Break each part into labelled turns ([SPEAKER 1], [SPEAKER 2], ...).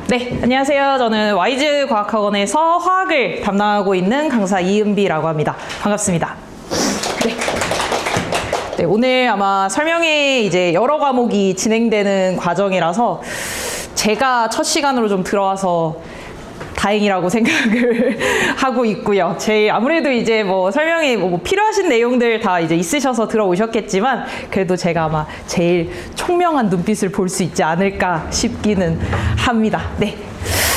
[SPEAKER 1] 네, 안녕하세요. 저는 와이즈 과학학원에서 화학을 담당하고 있는 강사 이은비라고 합니다. 반갑습니다. 네, 오늘 아마 설명회 이제 여러 과목이 진행되는 과정이라서 제가 첫 시간으로 좀 들어와서 다행이라고 생각을 하고 있고요. 아무래도 이제 뭐 설명에 뭐 필요하신 내용들 다 이제 있으셔서 들어오셨겠지만 그래도 제가 아마 제일 총명한 눈빛을 볼 수 있지 않을까 싶기는 합니다.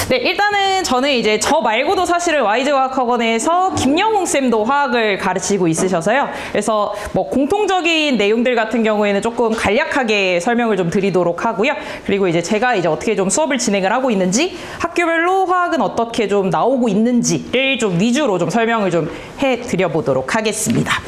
[SPEAKER 1] 네, 일단은 저는 이제 저 말고도 사실은 와이즈 과학학원에서 김영웅 쌤도 화학을 가르치고 있으셔서요. 그래서 뭐 공통적인 내용들 같은 경우에는 조금 간략하게 설명을 좀 드리도록 하고요. 그리고 이제 제가 이제 어떻게 좀 수업을 진행을 하고 있는지, 학교별로 화학은 어떻게 좀 나오고 있는지를 좀 위주로 좀 설명을 좀 해드려 보도록 하겠습니다.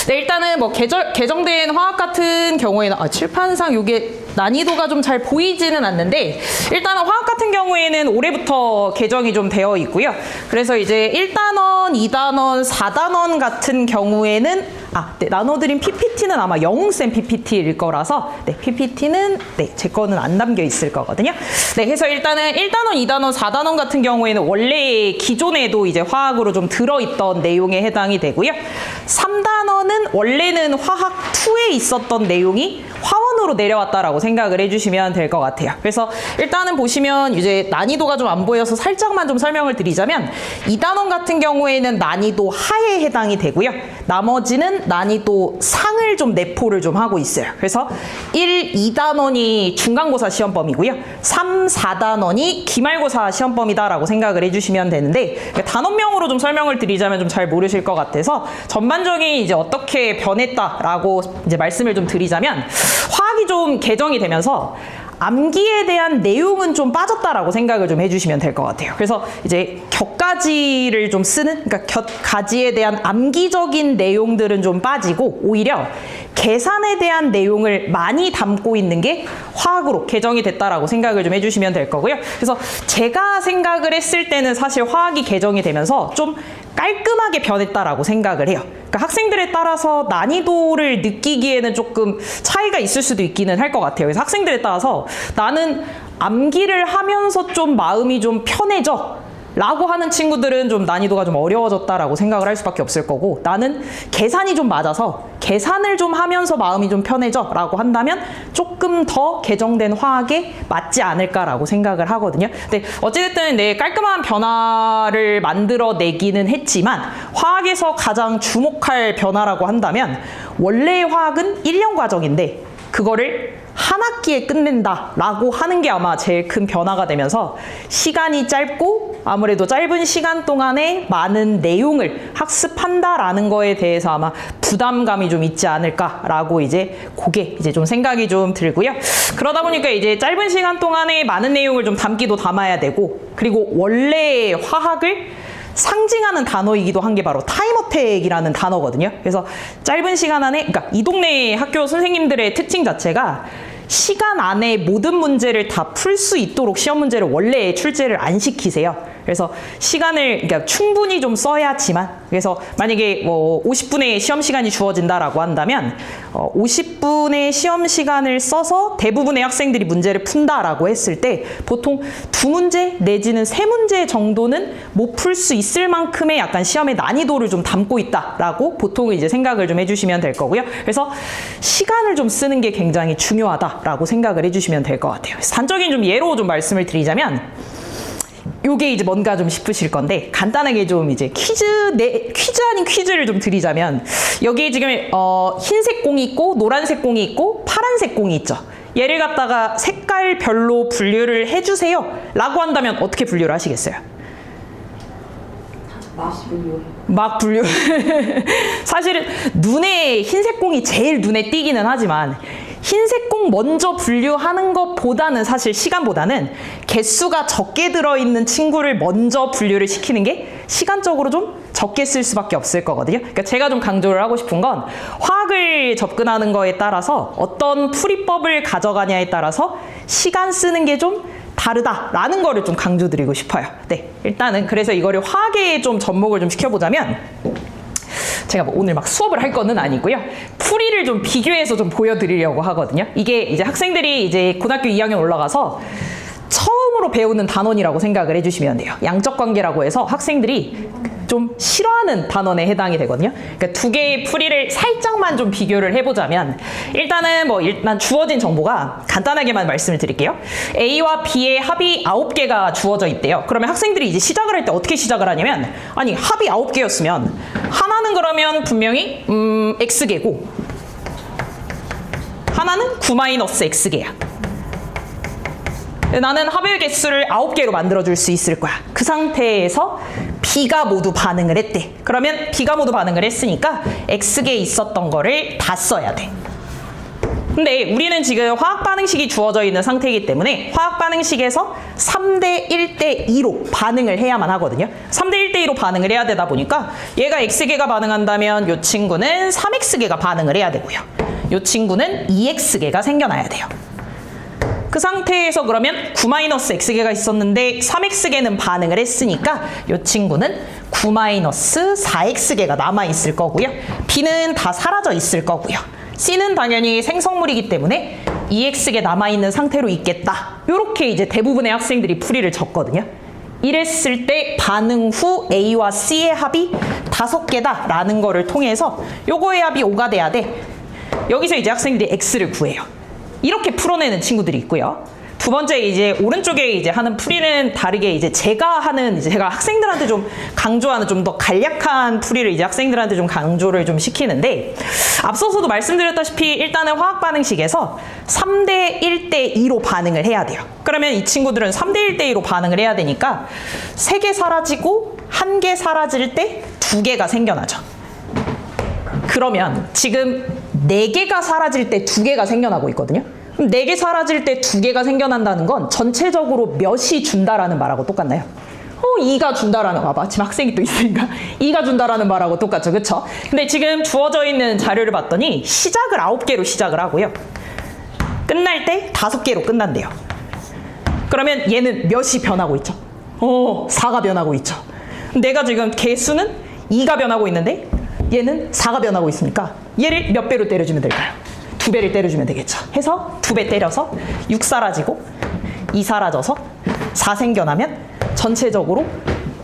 [SPEAKER 1] 네, 일단은 뭐 개정된 화학 같은 경우에는 칠판상 이게 난이도가 좀 잘 보이지는 않는데 일단은 화학 같은 경우에는 올해부터 개정이 좀 되어 있고요. 그래서 이제 1단원, 2단원, 4단원 같은 경우에는 네, 나눠드린 PPT는 아마 영웅쌤 PPT일 거라서 PPT는 제 거는 안 담겨 있을 거거든요. 네, 그래서 일단은 1단원, 2단원, 4단원 같은 경우에는 원래 기존에도 이제 화학으로 좀 들어있던 내용에 해당이 되고요. 3단원은 원래는 화학 2에 있었던 내용이 화원으로 내려왔다라고 생각을 해주시면 될 것 같아요. 그래서 일단은 보시면 이제 난이도가 좀 안 보여서 살짝만 좀 설명을 드리자면 2단원 같은 경우에는 난이도 하에 해당이 되고요. 나머지는 난이도 상을 좀 내포를 좀 하고 있어요. 그래서 1, 2단원이 중간고사 시험범이고요. 3, 4단원이 기말고사 시험범이다라고 생각을 해주시면 되는데 단원명으로 좀 설명을 드리자면 좀 잘 모르실 것 같아서 전반적인 이제 어떻게 변했다라고 이제 말씀을 좀 드리자면 화학이 좀 개정이 되면서 암기에 대한 내용은 좀 빠졌다라고 생각을 좀 해주시면 될 것 같아요. 그래서 이제 격가지를 좀 쓰는, 그러니까 격가지에 대한 암기적인 내용들은 좀 빠지고 오히려 계산에 대한 내용을 많이 담고 있는 게 화학으로 개정이 됐다라고 생각을 좀 해주시면 될 거고요. 그래서 제가 생각을 했을 때는 사실 화학이 개정이 되면서 좀 깔끔하게 변했다라고 생각을 해요. 그러니까 학생들에 따라서 난이도를 느끼기에는 조금 차이가 있을 수도 있기는 할 것 같아요. 그래서 학생들에 따라서 나는 암기를 하면서 좀 마음이 좀 편해져 라고 하는 친구들은 좀 난이도가 좀 어려워졌다라고 생각을 할 수밖에 없을 거고, 나는 계산이 좀 맞아서 계산을 좀 하면서 마음이 좀 편해져 라고 한다면 조금 더 개정된 화학에 맞지 않을까라고 생각을 하거든요. 근데 어찌됐든 깔끔한 변화를 만들어내기는 했지만 화학에서 가장 주목할 변화라고 한다면 원래의 화학은 1년 과정인데 그거를 한 학기에 끝낸다 라고 하는 게 아마 제일 큰 변화가 되면서 시간이 짧고 아무래도 짧은 시간 동안에 많은 내용을 학습한다라는 거에 대해서 아마 부담감이 좀 있지 않을까라고 그게 좀 생각이 좀 들고요. 그러다 보니까 이제 짧은 시간 동안에 많은 내용을 좀 담기도 담아야 되고, 그리고 원래 화학을 상징하는 단어이기도 한 게 바로 타임어택이라는 단어거든요. 그래서 짧은 시간 안에, 그러니까 이 동네 학교 선생님들의 특징 자체가 시간 안에 모든 문제를 다 풀 수 있도록 시험 문제를 원래 출제를 안 시키세요. 그래서 시간을 그러니까 충분히 좀 써야지만, 그래서 만약에 뭐 50분의 시험 시간이 주어진다라고 한다면 50분의 시험 시간을 써서 대부분의 학생들이 문제를 푼다라고 했을 때 보통 2문제 내지는 3문제 정도는 못 풀 수 있을 만큼의 약간 시험의 난이도를 좀 담고 있다라고 보통 이제 생각을 좀 해주시면 될 거고요. 그래서 시간을 좀 쓰는 게 굉장히 중요하다라고 생각을 해주시면 될 것 같아요. 그래서 단적인 좀 예로 좀 말씀을 드리자면, 요게 이제 뭔가 좀 싶으실 건데 간단하게 좀 이제 퀴즈 아닌 퀴즈를 좀 드리자면, 여기 지금 흰색 공이 있고 노란색 공이 있고 파란색 공이 있죠. 얘를 갖다가 색깔별로 분류를 해주세요 라고 한다면 어떻게 분류를 하시겠어요? 막 분류. 사실은 눈에 흰색 공이 제일 눈에 띄기는 하지만 흰색 공 먼저 분류하는 것보다는 사실 시간보다는 개수가 적게 들어있는 친구를 먼저 분류를 시키는 게 시간적으로 좀 적게 쓸 수밖에 없을 거거든요. 그러니까 제가 좀 강조를 하고 싶은 건 화학을 접근하는 거에 따라서 어떤 풀이법을 가져가냐에 따라서 시간 쓰는 게 좀 다르다라는 거를 좀 강조드리고 싶어요. 네, 일단은 그래서 이거를 화학에 좀 접목을 좀 시켜보자면, 제가 뭐 오늘 막 수업을 할 거는 아니고요. 풀이를 좀 비교해서 좀 보여드리려고 하거든요. 이게 이제 학생들이 이제 고등학교 2학년 올라가서 처음 처음으로 배우는 단원이라고 생각을 해주시면 돼요. 양적 관계라고 해서 학생들이 좀 싫어하는 단원에 해당이 되거든요. 그러니까 두 개의 풀이를 살짝만 좀 비교를 해보자면 일단은 일단 주어진 정보가 간단하게만 말씀을 드릴게요. A와 B의 합이 9개가 주어져 있대요. 그러면 학생들이 이제 시작을 할 때 어떻게 시작을 하냐면 아니 합이 9개였으면 하나는 그러면 분명히 X개고 하나는 9-X개야. 나는 합의 개수를 9개로 만들어줄 수 있을 거야. 그 상태에서 B가 모두 반응을 했대. 그러면 B가 모두 반응을 했으니까 X개 있었던 거를 다 써야 돼. 근데 우리는 지금 화학 반응식이 주어져 있는 상태이기 때문에 화학 반응식에서 3대 1대 2로 반응을 해야만 하거든요. 3대 1대 2로 반응을 해야 되다 보니까 얘가 X개가 반응한다면 이 친구는 3X개가 반응을 해야 되고요. 이 친구는 2X개가 생겨나야 돼요. 그 상태에서 그러면 9-X개가 있었는데 3X개는 반응을 했으니까 이 친구는 9-4X개가 남아있을 거고요. B는 다 사라져 있을 거고요. C는 당연히 생성물이기 때문에 2X개 남아있는 상태로 있겠다. 이렇게 이제 대부분의 학생들이 풀이를 적거든요. 이랬을 때 반응 후 A와 C의 합이 5개다 라는 거를 통해서 요거의 합이 5가 돼야 돼. 여기서 이제 학생들이 X를 구해요. 이렇게 풀어내는 친구들이 있고요. 두 번째 이제 오른쪽에 이제 하는 풀이는 다르게 이제 제가 학생들한테 좀 강조하는 좀 더 간략한 풀이를 이제 학생들한테 좀 강조를 좀 시키는데 앞서서도 말씀드렸다시피 일단은 화학 반응식에서 3대 1대 2로 반응을 해야 돼요. 그러면 이 친구들은 3대 1대 2로 반응을 해야 되니까 3개 사라지고 1개 사라질 때 2개가 생겨나죠. 그러면 지금 4개가 사라질 때 2개가 생겨나고 있거든요. 그럼 4개 사라질 때 2개가 생겨난다는 건 전체적으로 몇이 준다라는 말하고 똑같나요? 2가 준다라는, 봐봐. 지금 학생이 또 있으니까 2가 준다라는 말하고 똑같죠. 그쵸? 근데 지금 주어져 있는 자료를 봤더니 시작을 9개로 시작을 하고요. 끝날 때 5개로 끝난대요. 그러면 얘는 몇이 변하고 있죠? 4가 변하고 있죠. 내가 지금 개수는 2가 변하고 있는데 얘는 4가 변하고 있으니까 얘를 몇 배로 때려주면 될까요? 2배를 때려주면 되겠죠. 해서 2배 때려서 6 사라지고 2 사라져서 4 생겨나면 전체적으로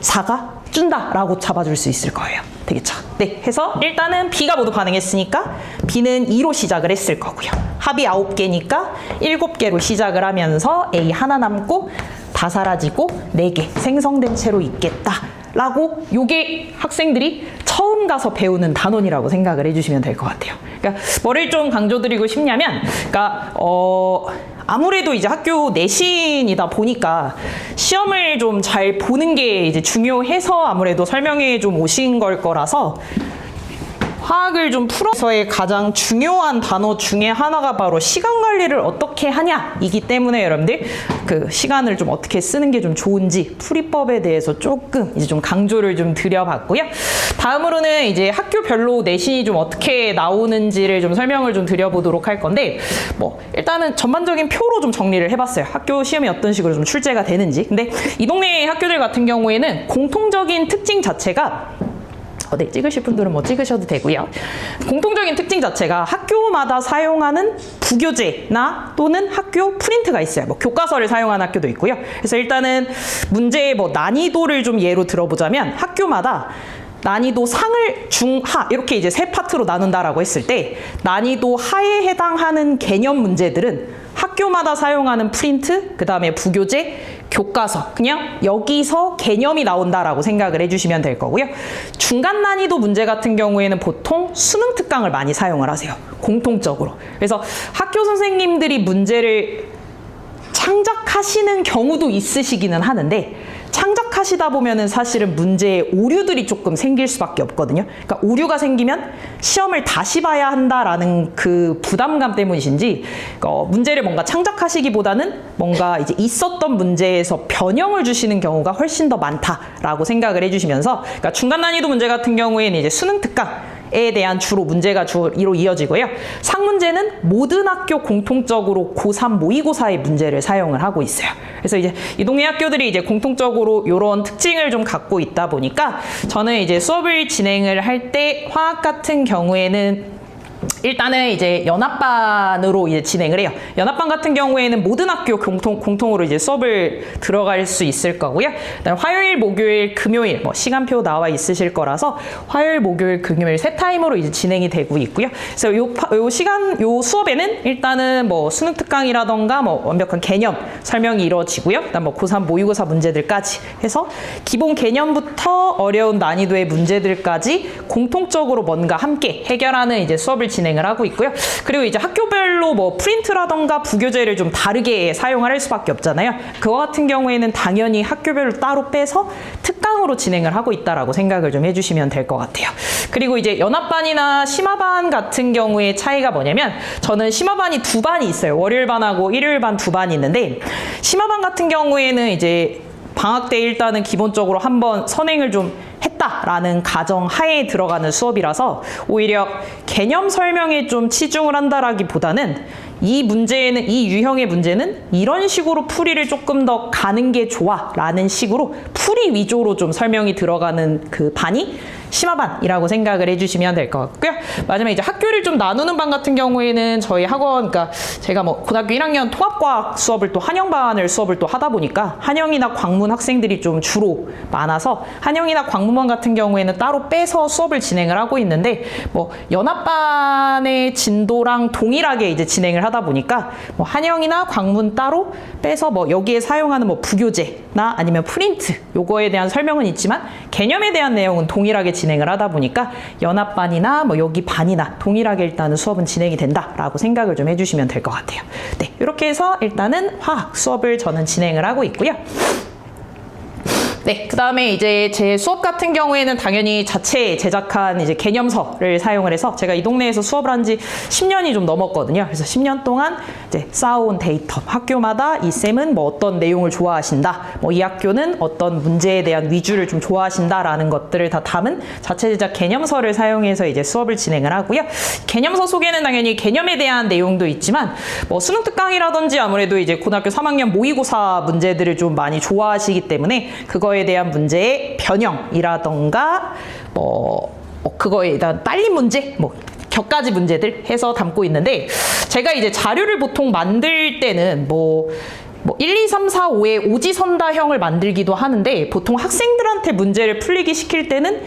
[SPEAKER 1] 4가 준다라고 잡아줄 수 있을 거예요. 되겠죠? 네, 해서 일단은 B가 모두 반응했으니까 B는 2로 시작을 했을 거고요. 합이 9개니까 7개로 시작을 하면서 A 하나 남고 다 사라지고 4개 생성된 채로 있겠다. 라고 요게 학생들이 처음 가서 배우는 단원이라고 생각을 해주시면 될 것 같아요. 그러니까 뭐를 좀 강조드리고 싶냐면, 그러니까 아무래도 이제 학교 내신이다 보니까 시험을 좀 잘 보는 게 이제 중요해서 아무래도 설명해 좀 오신 걸 거라서 화학을 좀 풀어서의 가장 중요한 단어 중에 하나가 바로 시간 관리를 어떻게 하냐이기 때문에 여러분들 그 시간을 좀 어떻게 쓰는 게 좀 좋은지 풀이법에 대해서 조금 이제 좀 강조를 좀 드려봤고요. 다음으로는 이제 학교별로 내신이 좀 어떻게 나오는지를 좀 설명을 좀 드려보도록 할 건데, 일단은 전반적인 표로 좀 정리를 해봤어요. 학교 시험이 어떤 식으로 좀 출제가 되는지. 근데 이 동네 학교들 같은 경우에는 공통적인 특징 자체가 네, 찍으실 분들은 찍으셔도 되고요. 공통적인 특징 자체가 학교마다 사용하는 부교재나 또는 학교 프린트가 있어요. 교과서를 사용하는 학교도 있고요. 그래서 일단은 문제의 난이도를 좀 예로 들어보자면 학교마다 난이도 상을 중, 하 이렇게 이제 3파트로 나눈다라고 했을 때 난이도 하에 해당하는 개념 문제들은 학교마다 사용하는 프린트, 그 다음에 부교재, 교과서, 그냥 여기서 개념이 나온다라고 생각을 해주시면 될 거고요. 중간 난이도 문제 같은 경우에는 보통 수능 특강을 많이 사용을 하세요. 공통적으로. 그래서 학교 선생님들이 문제를 창작하시는 경우도 있으시기는 하는데 창작하시다 보면은 사실은 문제에 오류들이 조금 생길 수밖에 없거든요. 그러니까 오류가 생기면 시험을 다시 봐야 한다라는 그 부담감 때문이신지 문제를 뭔가 창작하시기보다는 뭔가 이제 있었던 문제에서 변형을 주시는 경우가 훨씬 더 많다라고 생각을 해주시면서, 그러니까 중간 난이도 문제 같은 경우에는 이제 수능 특강에 대한 주로 문제가 주로 이어지고요. 상문제는 모든 학교 공통적으로 고3 모의고사의 문제를 사용을 하고 있어요. 그래서 이제 이 동네 학교들이 이제 공통적으로 이런 특징을 좀 갖고 있다 보니까 저는 이제 수업을 진행을 할 때 화학 같은 경우에는 일단은 이제 연합반으로 이제 진행을 해요. 연합반 같은 경우에는 모든 학교 공통으로 이제 수업을 들어갈 수 있을 거고요. 그다음에 화요일, 목요일, 금요일 뭐 시간표 나와 있으실 거라서 화요일, 목요일, 금요일 세 타임으로 이제 진행이 되고 있고요. 그래서 요 수업에는 일단은 뭐 수능 특강이라던가 뭐 완벽한 개념 설명이 이루어지고요. 그다음 뭐 고3 모의고사 문제들까지 해서 기본 개념부터 어려운 난이도의 문제들까지 공통적으로 뭔가 함께 해결하는 이제 수업을 진행을 하고 있고요. 그리고 이제 학교별로 뭐 프린트라던가 부교재를 좀 다르게 사용을 할 수밖에 없잖아요. 그거 같은 경우에는 당연히 학교별로 따로 빼서 특강으로 진행을 하고 있다라고 생각을 좀 해주시면 될 것 같아요. 그리고 이제 연합반이나 심화반 같은 경우의 차이가 뭐냐면 저는 심화반이 두 반이 있어요. 월요일반하고 일요일반 두 반이 있는데 심화반 같은 경우에는 이제 방학 때 일단은 기본적으로 한번 선행을 좀 했다라는 가정 하에 들어가는 수업이라서 오히려 개념 설명에 좀 치중을 한다라기보다는 이 문제는 이 유형의 문제는 이런 식으로 풀이를 조금 더 가는 게 좋아 라는 식으로 풀이 위주로 좀 설명이 들어가는 그 반이 심화반이라고 생각을 해주시면 될 것 같고요. 마지막에 이제 학교를 좀 나누는 반 같은 경우에는 저희 학원, 그러니까 제가 뭐 고등학교 1학년 통합과학 수업을 또 한영반을 수업을 또 하다 보니까 한영이나 광문 학생들이 좀 주로 많아서 한영이나 광문반 같은 경우에는 따로 빼서 수업을 진행을 하고 있는데 뭐 연합반의 진도랑 동일하게 이제 진행을 하다 보니까 뭐 한영이나 광문 따로 빼서 뭐 여기에 사용하는 뭐 부교재나 아니면 프린트 요거에 대한 설명은 있지만 개념에 대한 내용은 동일하게 진행을 하다 보니까 연합반이나 뭐 여기 반이나 동일하게 일단은 수업은 진행이 된다라고 생각을 좀 해주시면 될 것 같아요. 네, 이렇게 해서 일단은 화학 수업을 저는 진행을 하고 있고요. 네, 그 다음에 이제 제 수업 같은 경우에는 당연히 자체 제작한 이제 개념서를 사용을 해서 제가 이 동네에서 수업을 한 지 10년이 좀 넘었거든요. 그래서 10년 동안 이제 쌓아온 데이터, 학교마다 이 쌤은 뭐 어떤 내용을 좋아하신다, 뭐 이 학교는 어떤 문제에 대한 위주를 좀 좋아하신다라는 것들을 다 담은 자체 제작 개념서를 사용해서 이제 수업을 진행을 하고요. 개념서 속에는 당연히 개념에 대한 내용도 있지만 뭐 수능 특강이라든지 아무래도 이제 고등학교 3학년 모의고사 문제들을 좀 많이 좋아하시기 때문에 그거에 대한 문제의 변형이라던가 그거에 대한 딸린 문제, 뭐 격가지 문제들 해서 담고 있는데 제가 이제 자료를 보통 만들 때는 뭐 1, 2, 3, 4, 5의 오지선다형을 만들기도 하는데 보통 학생들한테 문제를 풀리기 시킬 때는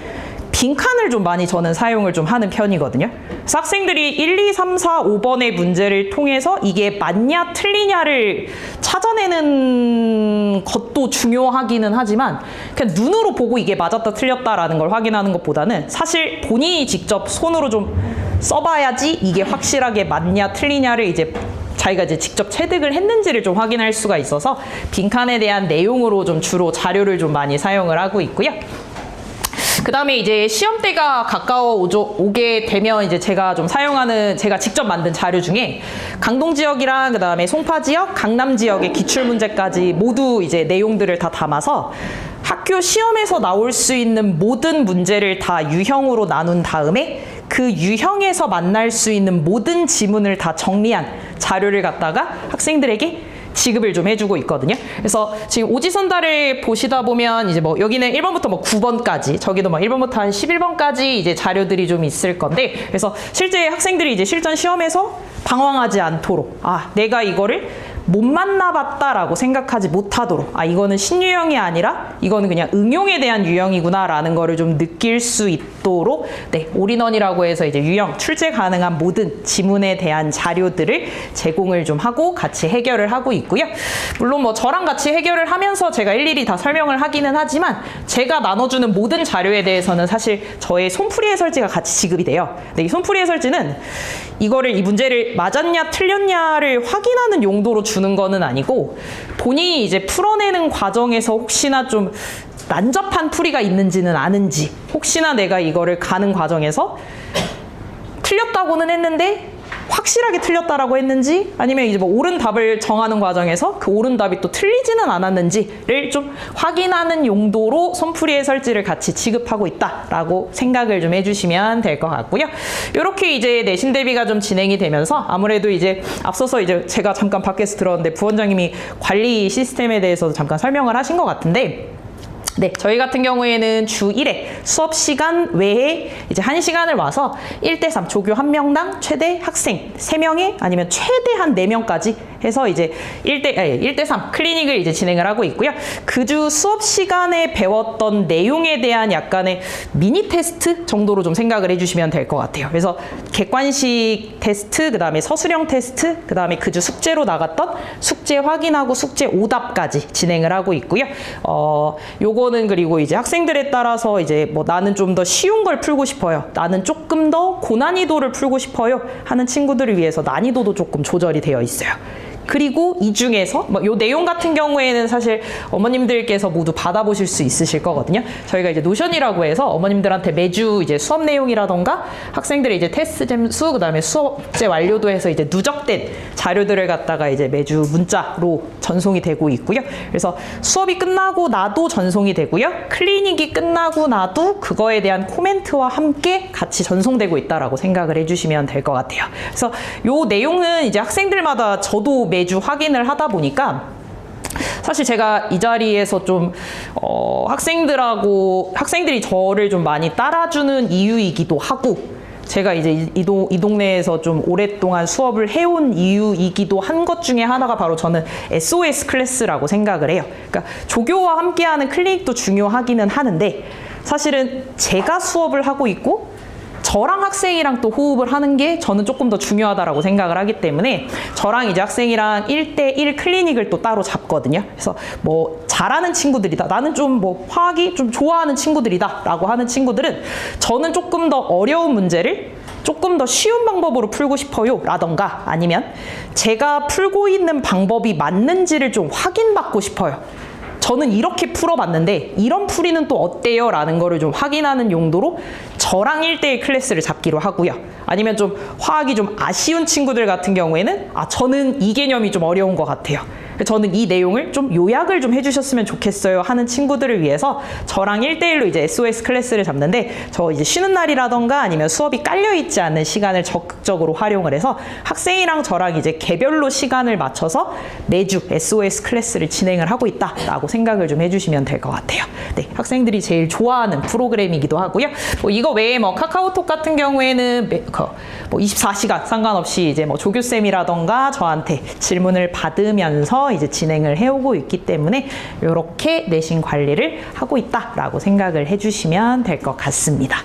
[SPEAKER 1] 빈칸을 좀 많이 저는 사용을 좀 하는 편이거든요. 그래서 학생들이 1, 2, 3, 4, 5번의 문제를 통해서 이게 맞냐 틀리냐를 찾아내는 것도 중요하기는 하지만 그냥 눈으로 보고 이게 맞았다 틀렸다라는 걸 확인하는 것보다는 사실 본인이 직접 손으로 좀 써봐야지 이게 확실하게 맞냐 틀리냐를 이제 자기가 이제 직접 체득을 했는지를 좀 확인할 수가 있어서 빈칸에 대한 내용으로 좀 주로 자료를 좀 많이 사용을 하고 있고요. 그 다음에 이제 시험대가 가까워 오게 되면 이제 제가 좀 사용하는 제가 직접 만든 자료 중에 강동 지역이랑 그 다음에 송파 지역, 강남 지역의 기출 문제까지 모두 이제 내용들을 다 담아서 학교 시험에서 나올 수 있는 모든 문제를 다 유형으로 나눈 다음에 그 유형에서 만날 수 있는 모든 지문을 다 정리한 자료를 갖다가 학생들에게 지급을 좀 해주고 있거든요. 그래서 지금 오지선다를 보시다 보면 이제 뭐 여기는 1번부터 뭐 9번까지, 저기도 뭐 1번부터 한 11번까지 이제 자료들이 좀 있을 건데, 그래서 실제 학생들이 이제 실전 시험에서 방황하지 않도록, 내가 이거를 못 만나봤다라고 생각하지 못하도록, 이거는 신유형이 아니라 이거는 그냥 응용에 대한 유형이구나라는 거를 좀 느낄 수 있도록, 올인원이라고 해서 이제 유형, 출제 가능한 모든 지문에 대한 자료들을 제공을 좀 하고 같이 해결을 하고 있고요. 물론 뭐 저랑 같이 해결을 하면서 제가 일일이 다 설명을 하기는 하지만 제가 나눠주는 모든 자료에 대해서는 사실 저의 손풀이 해설지가 같이 지급이 돼요. 근데 이 손풀이 해설지는 이거를 이 문제를 맞았냐 틀렸냐를 확인하는 용도로 주는 거는 아니고 본인이 이제 풀어내는 과정에서 혹시나 좀 난잡한 풀이가 있는지는 아는지, 혹시나 내가 이거를 가는 과정에서 틀렸다고는 했는데 확실하게 틀렸다라고 했는지, 아니면 이제 뭐 옳은 답을 정하는 과정에서 그 옳은 답이 또 틀리지는 않았는지를 좀 확인하는 용도로 손풀이 해설지를 같이 지급하고 있다라고 생각을 좀 해주시면 될 것 같고요. 이렇게 이제 내신 대비가 좀 진행이 되면서 아무래도 이제 앞서서 이제 제가 잠깐 밖에서 들었는데 부원장님이 관리 시스템에 대해서 잠깐 설명을 하신 것 같은데, 저희 같은 경우에는 주 1회 수업 시간 외에 이제 1시간을 와서 1대3 조교 1명당 최대 학생 3명에 아니면 최대한 4명까지 해서 이제 1대3 클리닉을 이제 진행을 하고 있고요. 그 주 수업 시간에 배웠던 내용에 대한 약간의 미니 테스트 정도로 좀 생각을 해주시면 될 것 같아요. 그래서 객관식 테스트, 그 다음에 서술형 테스트, 그 다음에 그 주 숙제로 나갔던 숙제 확인하고 숙제 오답까지 진행을 하고 있고요. 요거는 그리고 이제 학생들에 따라서 이제 뭐 나는 좀 더 쉬운 걸 풀고 싶어요. 나는 조금 더 고난이도를 풀고 싶어요. 하는 친구들을 위해서 난이도도 조금 조절이 되어 있어요. 그리고 이 중에서 뭐 요 내용 같은 경우에는 사실 어머님들께서 모두 받아보실 수 있으실 거거든요. 저희가 이제 노션이라고 해서 어머님들한테 매주 이제 수업 내용이라던가 학생들의 이제 테스트 점수, 그다음에 수업제 완료도에서 이제 누적된 자료들을 갖다가 이제 매주 문자로 전송이 되고 있고요. 그래서 수업이 끝나고 나도 전송이 되고요. 클리닉이 끝나고 나도 그거에 대한 코멘트와 함께 같이 전송되고 있다라고 생각을 해주시면 될 것 같아요. 그래서 요 내용은 이제 학생들마다 저도 매주 확인을 하다 보니까 사실 제가 이 자리에서 좀 학생들이 저를 좀 많이 따라주는 이유이기도 하고 제가 이제 이 동네에서 좀 오랫동안 수업을 해온 이유이기도 한 것 중에 하나가 바로 저는 SOS 클래스라고 생각을 해요. 그러니까 조교와 함께하는 클리닉도 중요하기는 하는데 사실은 제가 수업을 하고 있고 저랑 학생이랑 또 호흡을 하는 게 저는 조금 더 중요하다라고 생각을 하기 때문에 저랑 이제 학생이랑 1대1 클리닉을 또 따로 잡거든요. 그래서 뭐 잘하는 친구들이다. 나는 좀 뭐 화학이 좀 좋아하는 친구들이다. 라고 하는 친구들은 저는 조금 더 어려운 문제를 조금 더 쉬운 방법으로 풀고 싶어요. 라던가 아니면 제가 풀고 있는 방법이 맞는지를 좀 확인받고 싶어요. 저는 이렇게 풀어봤는데 이런 풀이는 또 어때요? 라는 거를 좀 확인하는 용도로 저랑 1대1 클래스를 잡기로 하고요. 아니면 좀 화학이 좀 아쉬운 친구들 같은 경우에는 저는 이 개념이 좀 어려운 것 같아요. 저는 이 내용을 좀 요약을 좀 해주셨으면 좋겠어요 하는 친구들을 위해서 저랑 1대1로 이제 SOS 클래스를 잡는데 저 이제 쉬는 날이라던가 아니면 수업이 깔려있지 않은 시간을 적극적으로 활용을 해서 학생이랑 저랑 이제 개별로 시간을 맞춰서 매주 SOS 클래스를 진행을 하고 있다라고 생각을 좀 해주시면 될 것 같아요. 네, 학생들이 제일 좋아하는 프로그램이기도 하고요. 뭐 이거 외에 뭐 카카오톡 같은 경우에는 뭐 24시간 상관없이 이제 뭐 조교쌤이라던가 저한테 질문을 받으면서 이제 진행을 해오고 있기 때문에 이렇게 내신 관리를 하고 있다라고 생각을 해주시면 될 것 같습니다.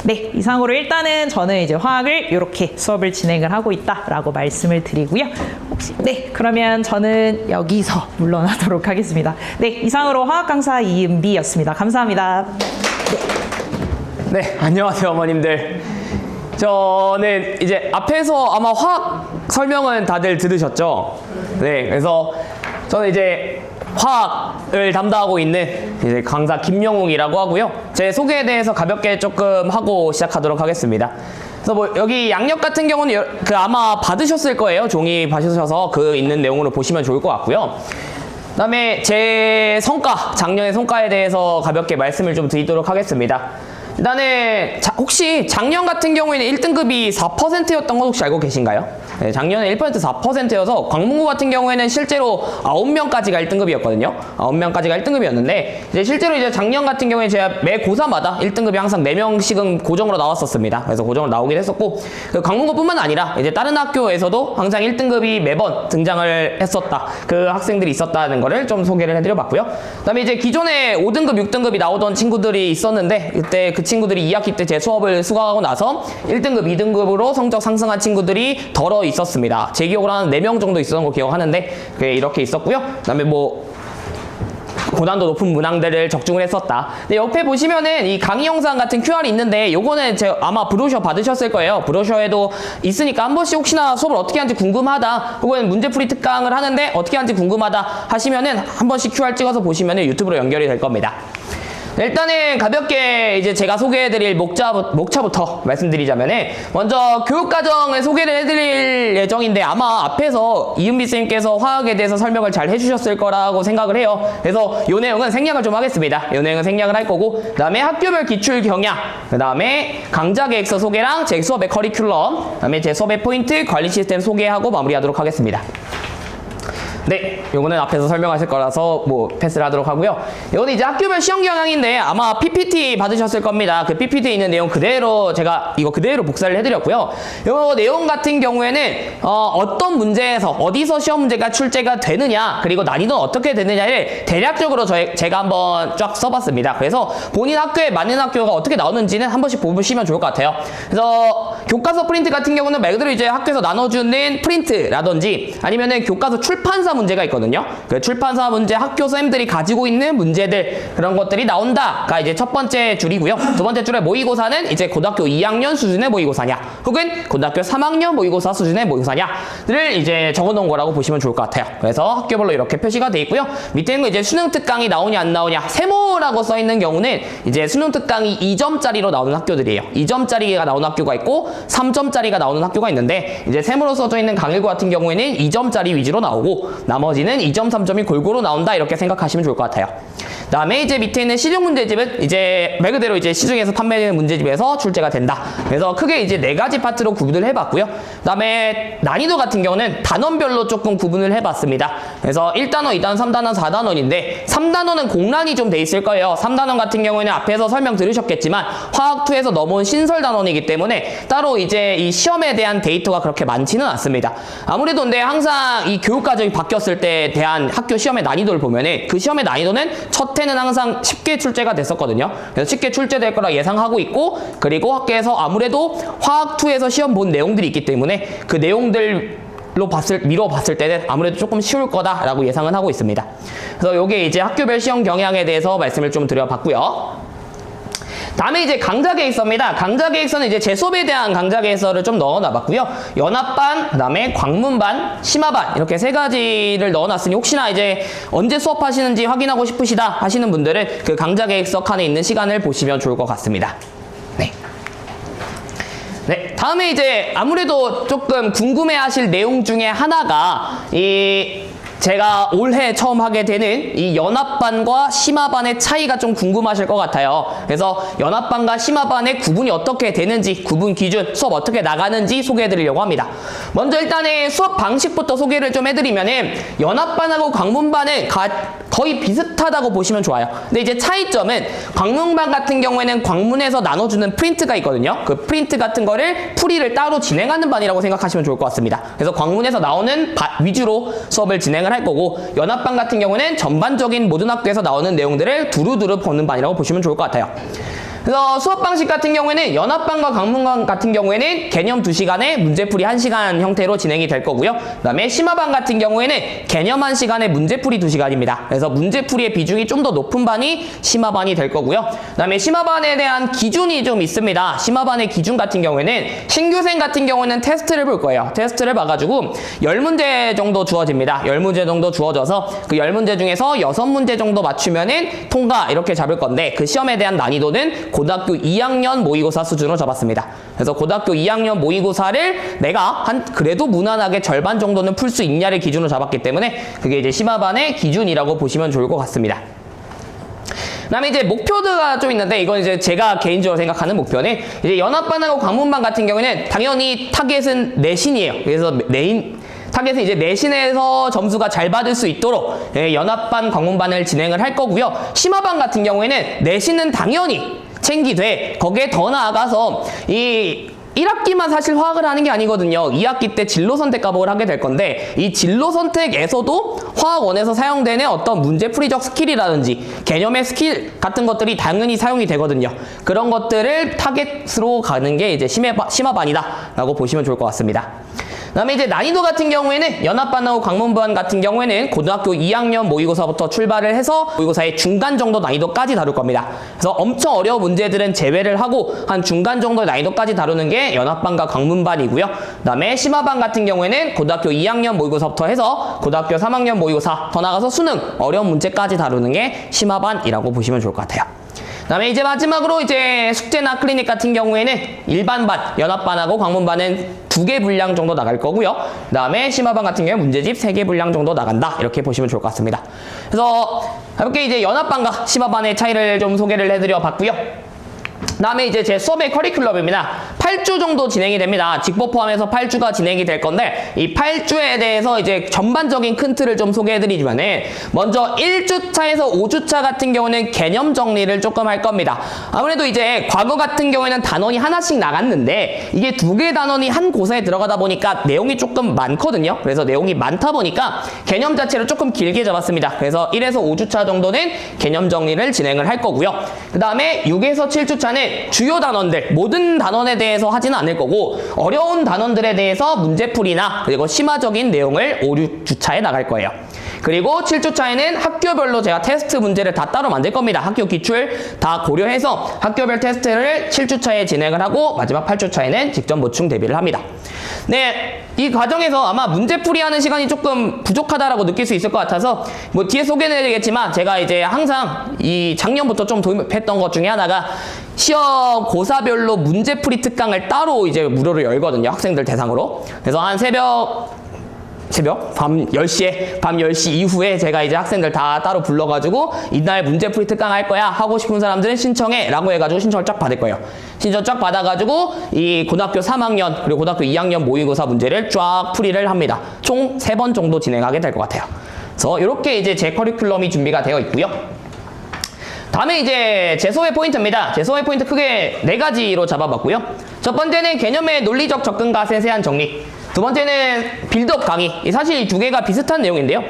[SPEAKER 1] 네, 이상으로 일단은 저는 이제 화학을 이렇게 수업을 진행을 하고 있다라고 말씀을 드리고요. 네, 그러면 저는 여기서 물러나도록 하겠습니다. 네, 이상으로 화학 강사 이은비였습니다. 감사합니다.
[SPEAKER 2] 네, 안녕하세요 어머님들. 저는 이제 앞에서 아마 화학 설명은 다들 들으셨죠? 네, 그래서 저는 이제 화학을 담당하고 있는 이제 강사 김영웅이라고 하고요. 제 소개에 대해서 가볍게 조금 하고 시작하도록 하겠습니다. 그래서 뭐 여기 양력 같은 경우는 아마 받으셨을 거예요. 종이 받으셔서 그 있는 내용으로 보시면 좋을 것 같고요. 그다음에 제 성과, 작년의 성과에 대해서 가볍게 말씀을 좀 드리도록 하겠습니다. 일단은 혹시 작년 같은 경우에는 1등급이 4%였던 거 혹시 알고 계신가요? 네, 작년에 1% 4%여서 광문고 같은 경우에는 실제로 9명까지가 1등급이었거든요. 9명까지가 1등급이었는데 이제 실제로 이제 작년 같은 경우에 제가 매 고사마다 1등급이 항상 4명씩은 고정으로 나왔었습니다. 그래서 고정으로 나오긴 했었고 그 광문고뿐만 아니라 이제 다른 학교에서도 항상 1등급이 매번 등장을 했었다. 그 학생들이 있었다는 거를 좀 소개를 해드려봤고요. 그다음에 이제 기존에 5등급, 6등급이 나오던 친구들이 있었는데 그때 그 친구들이 2학기 때 제 수업을 수강하고 나서 1등급, 2등급으로 성적 상승한 친구들이 덜어 있었습니다. 제 기억으로 한 4명 정도 있었던 거 기억하는데 이렇게 있었고요. 그다음에 뭐 고난도 높은 문항들을 적중을 했었다. 근데 옆에 보시면은 이 강의 영상 같은 QR이 있는데 요거는 제가 아마 브로셔 받으셨을 거예요. 브로셔에도 있으니까 한 번씩 혹시나 수업을 어떻게 하는지 궁금하다 혹은 문제풀이 특강을 하는데 어떻게 하는지 궁금하다 하시면은 한 번씩 QR 찍어서 보시면은 유튜브로 연결이 될 겁니다. 일단은 가볍게 이제 제가 소개해드릴 목차부터 말씀드리자면은 먼저 교육과정을 소개를 해드릴 예정인데 아마 앞에서 이은비 쌤께서 화학에 대해서 설명을 잘 해주셨을 거라고 생각을 해요. 그래서 이 내용은 생략을 좀 하겠습니다. 이 내용은 생략을 할 거고 그 다음에 학교별 기출 경향 그 다음에 강좌 계획서 소개랑 제 수업의 커리큘럼 그 다음에 제 수업의 포인트 관리 시스템 소개하고 마무리하도록 하겠습니다. 네, 요거는 앞에서 설명하실 거라서 뭐 패스를 하도록 하고요. 요거는 이제 학교별 시험 경향인데 아마 PPT 받으셨을 겁니다. 그 PPT에 있는 내용 그대로 제가 이거 그대로 복사를 해드렸고요. 요 내용 같은 경우에는 어떤 문제에서 어디서 시험 문제가 출제가 되느냐, 그리고 난이도는 어떻게 되느냐를 대략적으로 제가 한번 쫙 써봤습니다. 그래서 본인 학교에 맞는 학교가 어떻게 나오는지는 한 번씩 보시면 좋을 것 같아요. 그래서 교과서 프린트 같은 경우는 말 그대로 이제 학교에서 나눠주는 프린트라든지 아니면은 교과서 출판사 문제가 있거든요. 그 출판사 문제 학교 쌤들이 가지고 있는 문제들 그런 것들이 나온다가 이제 첫 번째 줄이고요. 두 번째 줄의 모의고사는 이제 고등학교 2학년 수준의 모의고사냐 혹은 고등학교 3학년 모의고사 수준의 모의고사냐를 이제 적어놓은 거라고 보시면 좋을 것 같아요. 그래서 학교별로 이렇게 표시가 돼 있고요. 밑에 있는 거 이제 수능 특강이 나오냐 안 나오냐 세모라고 써 있는 경우는 이제 수능 특강이 2점짜리로 나오는 학교들이에요. 2점짜리가 나오는 학교가 있고 3점짜리가 나오는 학교가 있는데 이제 세모로 써져 있는 강일고 같은 경우에는 2점짜리 위주로 나오고 나머지는 2점, 3점이 골고루 나온다 이렇게 생각하시면 좋을 것 같아요. 다음에 이제 밑에 있는 시중 문제집은 이제 말 그대로 이제 시중에서 판매되는 문제집에서 출제가 된다. 그래서 크게 이제 4가지 파트로 구분을 해봤고요. 그다음에 난이도 같은 경우는 단원별로 조금 구분을 해봤습니다. 그래서 1단원, 2단원, 3단원, 4단원인데 3단원은 공란이 좀 돼 있을 거예요. 3단원 같은 경우에는 앞에서 설명 들으셨겠지만 화학2에서 넘어온 신설 단원이기 때문에 따로 이제 이 시험에 대한 데이터가 그렇게 많지는 않습니다. 아무래도 근데 항상 이 교육 과정이 바뀌었을 때에 대한 학교 시험의 난이도를 보면은 그 시험의 난이도는 첫 해는 항상 쉽게 출제가 됐었거든요. 그래서 쉽게 출제될 거라 예상하고 있고 그리고 학교에서 아무래도 화학2에서 시험 본 내용들이 있기 때문에 그 내용들 미뤄 봤을 때는 아무래도 조금 쉬울 거다라고 예상은 하고 있습니다. 그래서 요게 이제 학교별 시험 경향에 대해서 말씀을 좀 드려봤고요. 다음에 이제 강좌 계획서입니다. 강좌 계획서는 이제 제 수업에 대한 강좌 계획서를 좀 넣어놔봤고요. 연합반, 그다음에 광문반, 심화반 이렇게 3가지를 넣어놨으니 혹시나 이제 언제 수업하시는지 확인하고 싶으시다 하시는 분들은 그 강좌 계획서 칸에 있는 시간을 보시면 좋을 것 같습니다. 네, 다음에 이제 아무래도 조금 궁금해하실 내용 중에 하나가 제가 올해 처음 하게 되는 이 연합반과 심화반의 차이가 좀 궁금하실 것 같아요. 그래서 연합반과 심화반의 구분이 어떻게 되는지, 구분 기준, 수업 어떻게 나가는지 소개해드리려고 합니다. 먼저 일단은 수업 방식부터 소개를 좀 해드리면은 연합반하고 광문반은 거의 비슷하다고 보시면 좋아요. 근데 이제 차이점은 광문반 같은 경우에는 광문에서 나눠주는 프린트가 있거든요. 그 프린트 같은 거를 풀이를 따로 진행하는 반이라고 생각하시면 좋을 것 같습니다. 그래서 광문에서 나오는 위주로 수업을 진행을 할 거고 연합반 같은 경우는 전반적인 모든 학교에서 나오는 내용들을 두루두루 보는 반이라고 보시면 좋을 것 같아요. 그래서 수업 방식 같은 경우에는 연합반과 광문반 같은 경우에는 개념 2시간에 문제풀이 1시간 형태로 진행이 될 거고요. 그 다음에 심화반 같은 경우에는 개념 1시간에 문제풀이 2시간입니다. 그래서 문제풀이의 비중이 좀 더 높은 반이 심화반이 될 거고요. 그 다음에 심화반에 대한 기준이 좀 있습니다. 심화반의 기준 같은 경우에는 신규생 같은 경우는 테스트를 볼 거예요. 테스트를 봐가지고 10문제 정도 주어집니다. 10문제 정도 주어져서 그 10문제 중에서 6문제 정도 맞추면은 통과 이렇게 잡을 건데 그 시험에 대한 난이도는 고등학교 2학년 모의고사 수준으로 잡았습니다. 그래서 고등학교 2학년 모의고사를 내가 그래도 무난하게 절반 정도는 풀 수 있냐를 기준으로 잡았기 때문에 그게 이제 심화반의 기준이라고 보시면 좋을 것 같습니다. 그다음에 이제 목표가 좀 있는데 이건 이제 제가 개인적으로 생각하는 목표는 이제 연합반하고 광문반 같은 경우에는 당연히 타겟은 내신이에요. 그래서 타겟은 이제 내신에서 점수가 잘 받을 수 있도록 연합반, 광문반을 진행을 할 거고요. 심화반 같은 경우에는 내신은 당연히 챙기되 거기에 더 나아가서 이 1학기만 사실 화학을 하는 게 아니거든요. 2학기 때 진로 선택 과목을 하게 될 건데 이 진로 선택에서도 화학원에서 사용되는 어떤 문제풀이적 스킬이라든지 개념의 스킬 같은 것들이 당연히 사용이 되거든요. 그런 것들을 타겟으로 가는 게 이제 심화반이다라고 보시면 좋을 것 같습니다. 그다음에 이제 난이도 같은 경우에는 연합반하고 광문반 같은 경우에는 고등학교 2학년 모의고사부터 출발을 해서 모의고사의 중간 정도 난이도까지 다룰 겁니다. 그래서 엄청 어려운 문제들은 제외를 하고 한 중간 정도 난이도까지 다루는 게 연합반과 광문반이고요. 그다음에 심화반 같은 경우에는 고등학교 2학년 모의고사부터 해서 고등학교 3학년 모의고사 더 나가서 수능 어려운 문제까지 다루는 게 심화반이라고 보시면 좋을 것 같아요. 그다음에 이제 마지막으로 이제 숙제나 클리닉 같은 경우에는 일반반, 연합반하고 광문반은 2개 분량 정도 나갈 거고요. 그다음에 심화반 같은 경우에 문제집 3개 분량 정도 나간다. 이렇게 보시면 좋을 것 같습니다. 그래서 가볍게 이제 연합반과 심화반의 차이를 좀 소개를 해드려 봤고요. 다음에 이제 제 수업의 커리큘럼입니다. 8주 정도 진행이 됩니다. 직보 포함해서 8주가 진행이 될 건데 이 8주에 대해서 이제 전반적인 큰 틀을 좀 소개해드리자면은 먼저 1주차에서 5주차 같은 경우는 개념 정리를 조금 할 겁니다. 아무래도 이제 과거 같은 경우에는 단원이 하나씩 나갔는데 이게 2개의 단원이 한 고사에 들어가다 보니까 내용이 조금 많거든요. 그래서 내용이 많다 보니까 개념 자체를 조금 길게 잡았습니다. 그래서 1에서 5주차 정도는 개념 정리를 진행을 할 거고요. 그 다음에 6에서 7주차는 주요 단원들, 모든 단원에 대해서 하지는 않을 거고 어려운 단원들에 대해서 문제풀이나 그리고 심화적인 내용을 5, 6주차에 나갈 거예요. 그리고 7주차에는 학교별로 제가 테스트 문제를 다 따로 만들 겁니다. 학교 기출 다 고려해서 학교별 테스트를 7주차에 진행을 하고 마지막 8주차에는 직접 보충 대비를 합니다. 네, 이 과정에서 아마 문제풀이하는 시간이 조금 부족하다라고 느낄 수 있을 것 같아서 뭐 뒤에 소개는 해드리겠지만 제가 이제 항상 이 작년부터 좀 도입했던 것 중에 하나가 시험 고사별로 문제풀이 특강을 따로 이제 무료로 열거든요. 학생들 대상으로. 그래서 한 새벽 밤 10시 이후에 제가 이제 학생들 다 따로 불러가지고 이날 문제풀이 특강 할 거야 하고 싶은 사람들은 신청해 라고 해가지고 신청을 쫙 받을 거예요. 신청 쫙 받아가지고 이 고등학교 3학년 그리고 고등학교 2학년 모의고사 문제를 쫙 풀이를 합니다. 총 3번 정도 진행하게 될 것 같아요. 그래서 이렇게 이제 제 커리큘럼이 준비가 되어 있고요. 다음에 이제 제 수업의 포인트입니다. 제 수업의 포인트 크게 4가지로 잡아봤고요. 첫 번째는 개념의 논리적 접근과 세세한 정리. 두 번째는 빌드업 강의. 사실 이 2개가 비슷한 내용인데요.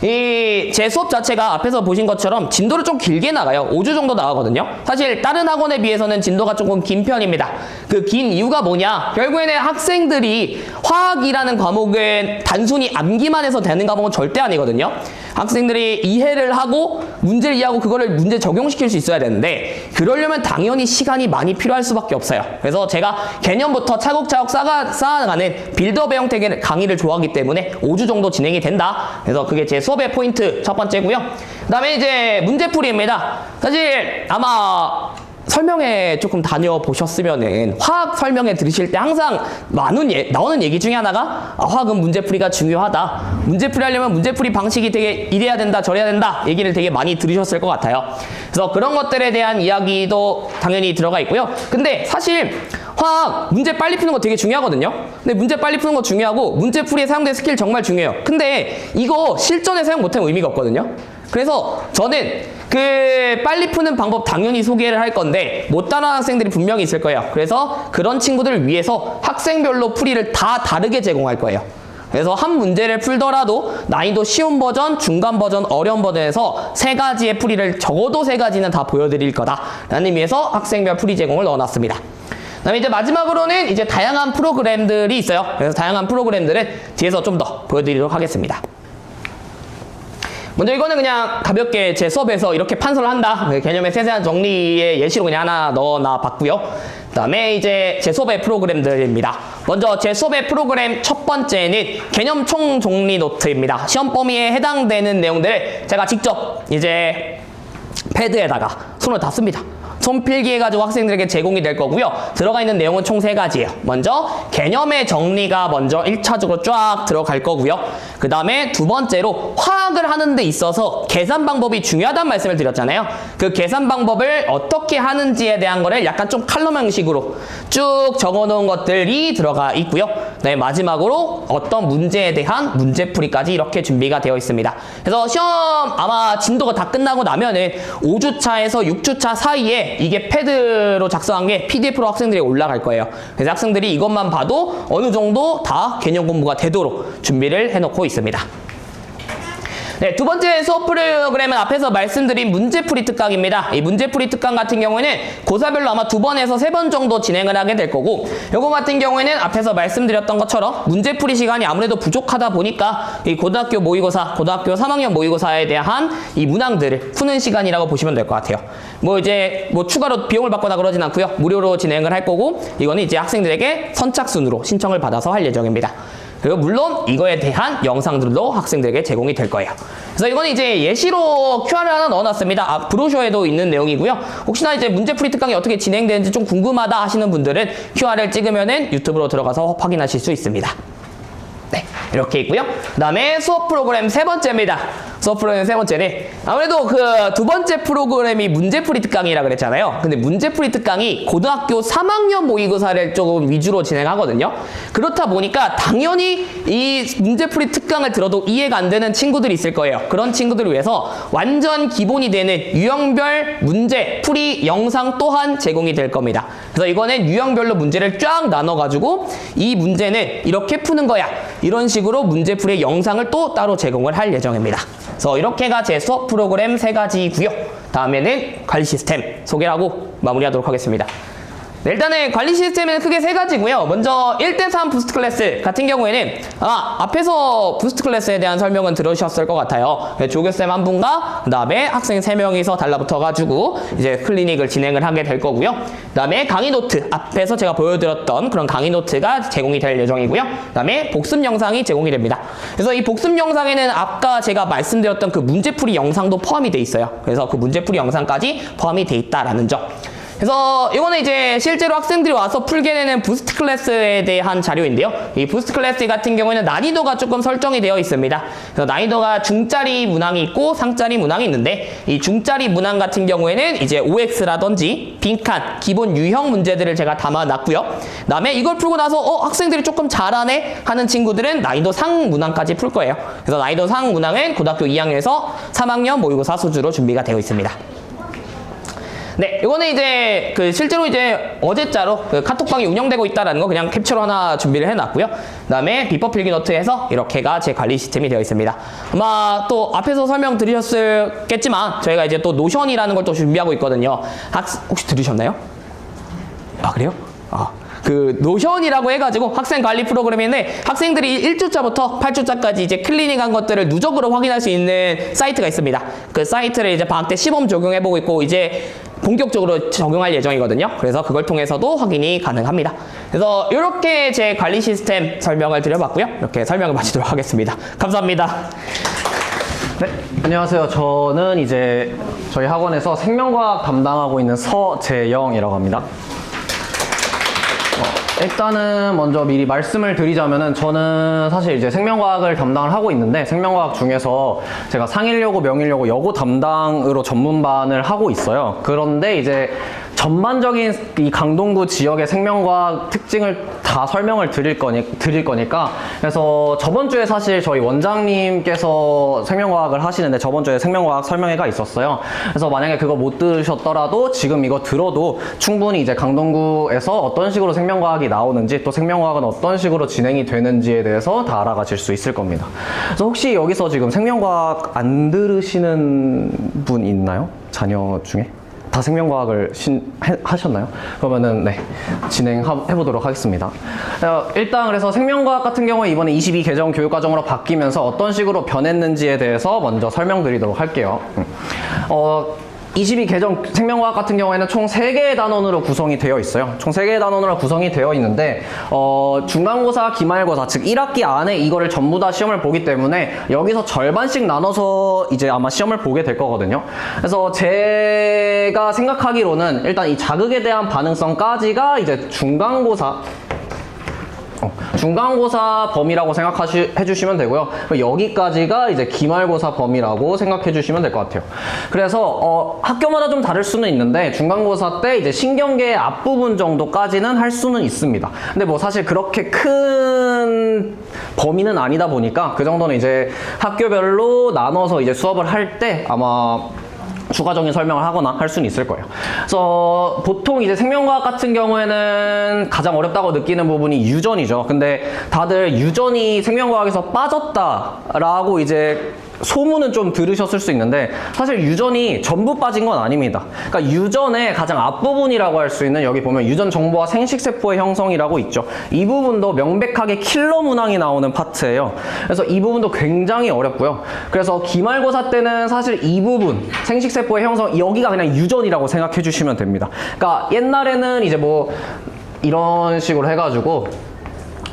[SPEAKER 2] 이 제 수업 자체가 앞에서 보신 것처럼 진도를 좀 길게 나가요. 5주 정도 나가거든요. 사실 다른 학원에 비해서는 진도가 조금 긴 편입니다. 그 긴 이유가 뭐냐? 결국에는 학생들이 화학이라는 과목은 단순히 암기만 해서 되는 과목은 절대 아니거든요. 학생들이 이해를 하고 문제를 이해하고 그거를 문제 적용시킬 수 있어야 되는데 그러려면 당연히 시간이 많이 필요할 수밖에 없어요. 그래서 제가 개념부터 차곡차곡 쌓아가는 빌드업의 형태의 강의를 좋아하기 때문에 5주 정도 진행이 된다. 그래서 그게 제 수업의 포인트 첫 번째고요. 그 다음에 이제 문제풀이입니다. 사실 아마 설명회 조금 다녀보셨으면은 화학 설명회 들으실 때 항상 나오는 얘기 중에 하나가 화학은 문제풀이가 중요하다. 문제풀이 하려면 문제풀이 방식이 되게 이래야 된다 저래야 된다 얘기를 되게 많이 들으셨을 것 같아요. 그래서 그런 것들에 대한 이야기도 당연히 들어가 있고요. 근데 사실 화학 문제 빨리 푸는 거 되게 중요하거든요. 근데 문제 빨리 푸는 거 중요하고 문제풀이에 사용되는 스킬 정말 중요해요. 근데 이거 실전에 사용 못하면 의미가 없거든요. 그래서 저는 그 빨리 푸는 방법 당연히 소개를 할 건데 못 따라하는 학생들이 분명히 있을 거예요. 그래서 그런 친구들을 위해서 학생별로 풀이를 다 다르게 제공할 거예요. 그래서 한 문제를 풀더라도 난이도 쉬운 버전, 중간 버전, 어려운 버전에서 3가지의 풀이를 적어도 3가지는 다 보여드릴 거다라는 의미에서 학생별 풀이 제공을 넣어놨습니다. 그다음에 이제 마지막으로는 이제 다양한 프로그램들이 있어요. 그래서 다양한 프로그램들은 뒤에서 좀 더 보여드리도록 하겠습니다. 먼저 이거는 그냥 가볍게 제 수업에서 이렇게 판서를 한다. 개념의 세세한 정리의 예시로 그냥 하나 넣어놔 봤고요. 그 다음에 이제 제 수업의 프로그램들입니다. 먼저 제 수업의 프로그램 첫 번째는 개념 총 정리 노트입니다. 시험 범위에 해당되는 내용들을 제가 직접 이제 패드에다가 손을 다 씁니다. 손필기 해가지고 학생들에게 제공이 될 거고요. 들어가 있는 내용은 총 3가지예요. 먼저 개념의 정리가 먼저 1차적으로 쫙 들어갈 거고요. 그 다음에 두 번째로 화학을 하는 데 있어서 계산 방법이 중요하다는 말씀을 드렸잖아요. 그 계산 방법을 어떻게 하는지에 대한 거를 약간 좀 칼럼 형식으로 쭉 적어놓은 것들이 들어가 있고요. 네, 마지막으로 어떤 문제에 대한 문제풀이까지 이렇게 준비가 되어 있습니다. 그래서 시험 아마 진도가 다 끝나고 나면은 5주차에서 6주차 사이에 이게 패드로 작성한 게 PDF로 학생들이 올라갈 거예요. 그래서 학생들이 이것만 봐도 어느 정도 다 개념 공부가 되도록 준비를 해놓고 있습니다. 네, 두 번째 수업 프로그램은 앞에서 말씀드린 문제풀이 특강입니다. 이 문제풀이 특강 같은 경우에는 고사별로 아마 2번에서 3번 정도 진행을 하게 될 거고, 요거 같은 경우에는 앞에서 말씀드렸던 것처럼 문제풀이 시간이 아무래도 부족하다 보니까 이 고등학교 모의고사, 고등학교 3학년 모의고사에 대한 이 문항들을 푸는 시간이라고 보시면 될 것 같아요. 뭐 이제 뭐 추가로 비용을 받거나 그러진 않고요. 무료로 진행을 할 거고, 이거는 이제 학생들에게 선착순으로 신청을 받아서 할 예정입니다. 그리고 물론 이거에 대한 영상들도 학생들에게 제공이 될 거예요. 그래서 이거는 이제 예시로 QR을 하나 넣어놨습니다. 브로셔에도 있는 내용이고요. 혹시나 이제 문제풀이 특강이 어떻게 진행되는지 좀 궁금하다 하시는 분들은 QR을 찍으면은 유튜브로 들어가서 확인하실 수 있습니다. 네, 이렇게 있고요. 그 다음에 수업 프로그램 세 번째입니다. 수업 프로그램 세 번째는 아무래도 그 두 번째 프로그램이 문제풀이 특강이라 그랬잖아요. 근데 문제풀이 특강이 고등학교 3학년 모의고사를 조금 위주로 진행하거든요. 그렇다 보니까 당연히 이 문제풀이 특강을 들어도 이해가 안 되는 친구들이 있을 거예요. 그런 친구들을 위해서 완전 기본이 되는 유형별 문제 풀이 영상 또한 제공이 될 겁니다. 그래서 이거는 유형별로 문제를 쫙 나눠가지고 이 문제는 이렇게 푸는 거야. 이런 식으로 문제풀이 영상을 또 따로 제공을 할 예정입니다. 그래서 이렇게가 제 수업 프로그램 세 가지고요. 다음에는 관리 시스템 소개를 하고 마무리하도록 하겠습니다. 네, 일단은 관리 시스템은 크게 세 가지고요. 먼저 1대3 부스트 클래스 같은 경우에는 앞에서 부스트 클래스에 대한 설명은 들으셨을 것 같아요. 조교쌤 한 분과 그 다음에 학생 3명이서 달라붙어가지고 이제 클리닉을 진행을 하게 될 거고요. 그 다음에 강의 노트, 앞에서 제가 보여드렸던 그런 강의 노트가 제공이 될 예정이고요. 그 다음에 복습 영상이 제공이 됩니다. 그래서 이 복습 영상에는 아까 제가 말씀드렸던 그 문제풀이 영상도 포함이 돼 있어요. 그래서 그 문제풀이 영상까지 포함이 돼 있다라는 점. 그래서 이거는 이제 실제로 학생들이 와서 풀게 되는 부스트 클래스에 대한 자료인데요. 이 부스트 클래스 같은 경우에는 난이도가 조금 설정이 되어 있습니다. 그래서 난이도가 중짜리 문항이 있고 상짜리 문항이 있는데 이 중짜리 문항 같은 경우에는 이제 OX라든지 빈칸, 기본 유형 문제들을 제가 담아놨고요. 그다음에 이걸 풀고 나서 학생들이 조금 잘하네 하는 친구들은 난이도 상 문항까지 풀 거예요. 그래서 난이도 상 문항은 고등학교 2학년에서 3학년 모의고사 수준으로 준비가 되어 있습니다. 네, 이거는 이제 실제로 이제 어제자로 카톡방이 운영되고 있다라는 거 그냥 캡처로 하나 준비를 해놨고요. 그다음에 비법 필기 노트에서 이렇게가 제 관리 시스템이 되어 있습니다. 아마 또 앞에서 설명드리셨겠지만 저희가 이제 또 노션이라는 걸 또 준비하고 있거든요. 혹시 들으셨나요? 아, 그래요? 그 노션이라고 해가지고 학생 관리 프로그램인데 학생들이 1주차부터 8주차까지 이제 클리닉한 것들을 누적으로 확인할 수 있는 사이트가 있습니다. 그 사이트를 이제 방학 때 시범 적용해보고 있고 이제 본격적으로 적용할 예정이거든요. 그래서 그걸 통해서도 확인이 가능합니다. 그래서 이렇게 제 관리 시스템 설명을 드려봤고요. 이렇게 설명을 마치도록 하겠습니다. 감사합니다.
[SPEAKER 3] 네, 안녕하세요. 저는 이제 저희 학원에서 생명과학 담당하고 있는 서재영이라고 합니다. 일단은 먼저 미리 말씀을 드리자면은 저는 사실 이제 생명과학을 담당을 하고 있는데 생명과학 중에서 제가 상일여고, 명일여고, 여고 담당으로 전문반을 하고 있어요. 그런데 이제 전반적인 이 강동구 지역의 생명과학 특징을 다 설명을 드릴 거니까 그래서 저번 주에 사실 저희 원장님께서 생명과학을 하시는데 저번 주에 생명과학 설명회가 있었어요. 그래서 만약에 그거 못 들으셨더라도 지금 이거 들어도 충분히 이제 강동구에서 어떤 식으로 생명과학이 나오는지 또 생명과학은 어떤 식으로 진행이 되는지에 대해서 다 알아가실 수 있을 겁니다. 그래서 혹시 여기서 지금 생명과학 안 들으시는 분 있나요? 자녀 중에? 다 생명과학을 하셨나요? 그러면은 네, 진행해보도록 하겠습니다. 일단 그래서 생명과학 같은 경우에 이번에 22 개정 교육과정으로 바뀌면서 어떤 식으로 변했는지에 대해서 먼저 설명드리도록 할게요. 22 개정 생명과학 같은 경우에는 총 3개의 단원으로 구성이 되어 있어요. 총 3개의 단원으로 구성이 되어 있는데 중간고사, 기말고사 즉 1학기 안에 이거를 전부 다 시험을 보기 때문에 여기서 절반씩 나눠서 이제 아마 시험을 보게 될 거거든요. 그래서 제가 생각하기로는 일단 이 자극에 대한 반응성까지가 이제 중간고사 범위라고 생각해 주시면 되고요. 여기까지가 이제 기말고사 범위라고 생각해 주시면 될 것 같아요. 그래서 학교마다 좀 다를 수는 있는데 중간고사 때 이제 신경계 앞부분 정도까지는 할 수는 있습니다. 근데 뭐 사실 그렇게 큰 범위는 아니다 보니까 그 정도는 이제 학교별로 나눠서 이제 수업을 할 때 아마 추가적인 설명을 하거나 할 수는 있을 거예요. 그래서 보통 이제 생명과학 같은 경우에는 가장 어렵다고 느끼는 부분이 유전이죠. 근데 다들 유전이 생명과학에서 빠졌다라고 이제 소문은 좀 들으셨을 수 있는데 사실 유전이 전부 빠진 건 아닙니다. 그러니까 유전의 가장 앞부분이라고 할 수 있는 여기 보면 유전 정보와 생식세포의 형성이라고 있죠. 이 부분도 명백하게 킬러 문항이 나오는 파트예요. 그래서 이 부분도 굉장히 어렵고요. 그래서 기말고사 때는 사실 이 부분 생식세포의 형성 여기가 그냥 유전이라고 생각해 주시면 됩니다. 그러니까 옛날에는 이제 뭐 이런 식으로 해가지고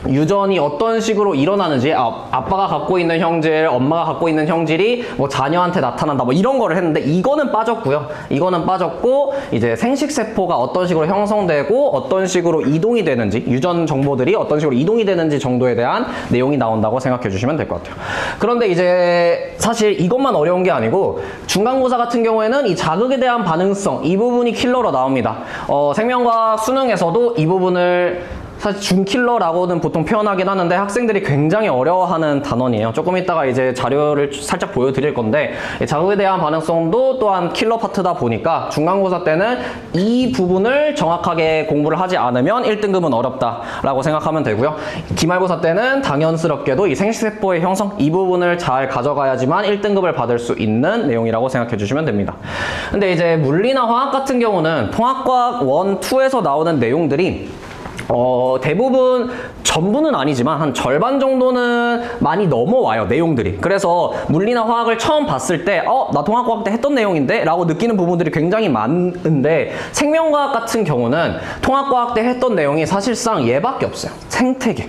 [SPEAKER 3] 유전이 어떤 식으로 일어나는지, 아빠가 갖고 있는 형질, 엄마가 갖고 있는 형질이 뭐 자녀한테 나타난다, 뭐 이런 거를 했는데, 이거는 빠졌고요. 이거는 빠졌고, 이제 생식세포가 어떤 식으로 형성되고 어떤 식으로 이동이 되는지, 유전 정보들이 어떤 식으로 이동이 되는지 정도에 대한 내용이 나온다고 생각해 주시면 될 것 같아요. 그런데 이제 사실 이것만 어려운 게 아니고, 중간고사 같은 경우에는 이 자극에 대한 반응성, 이 부분이 킬러로 나옵니다. 생명과학 수능에서도 이 부분을 사실 준킬러라고는 보통 표현하긴 하는데, 학생들이 굉장히 어려워하는 단원이에요. 조금 이따가 이제 자료를 살짝 보여드릴 건데, 자극에 대한 반응성도 또한 킬러 파트다 보니까 중간고사 때는 이 부분을 정확하게 공부를 하지 않으면 1등급은 어렵다라고 생각하면 되고요. 기말고사 때는 당연스럽게도 이 생식세포의 형성, 이 부분을 잘 가져가야지만 1등급을 받을 수 있는 내용이라고 생각해 주시면 됩니다. 근데 이제 물리나 화학 같은 경우는 통합과학 1, 2에서 나오는 내용들이 대부분 전부는 아니지만 한 절반 정도는 많이 넘어와요, 내용들이. 그래서 물리나 화학을 처음 봤을 때 나 통합과학 때 했던 내용인데? 라고 느끼는 부분들이 굉장히 많은데, 생명과학 같은 경우는 통합과학 때 했던 내용이 사실상 얘밖에 없어요. 생태계.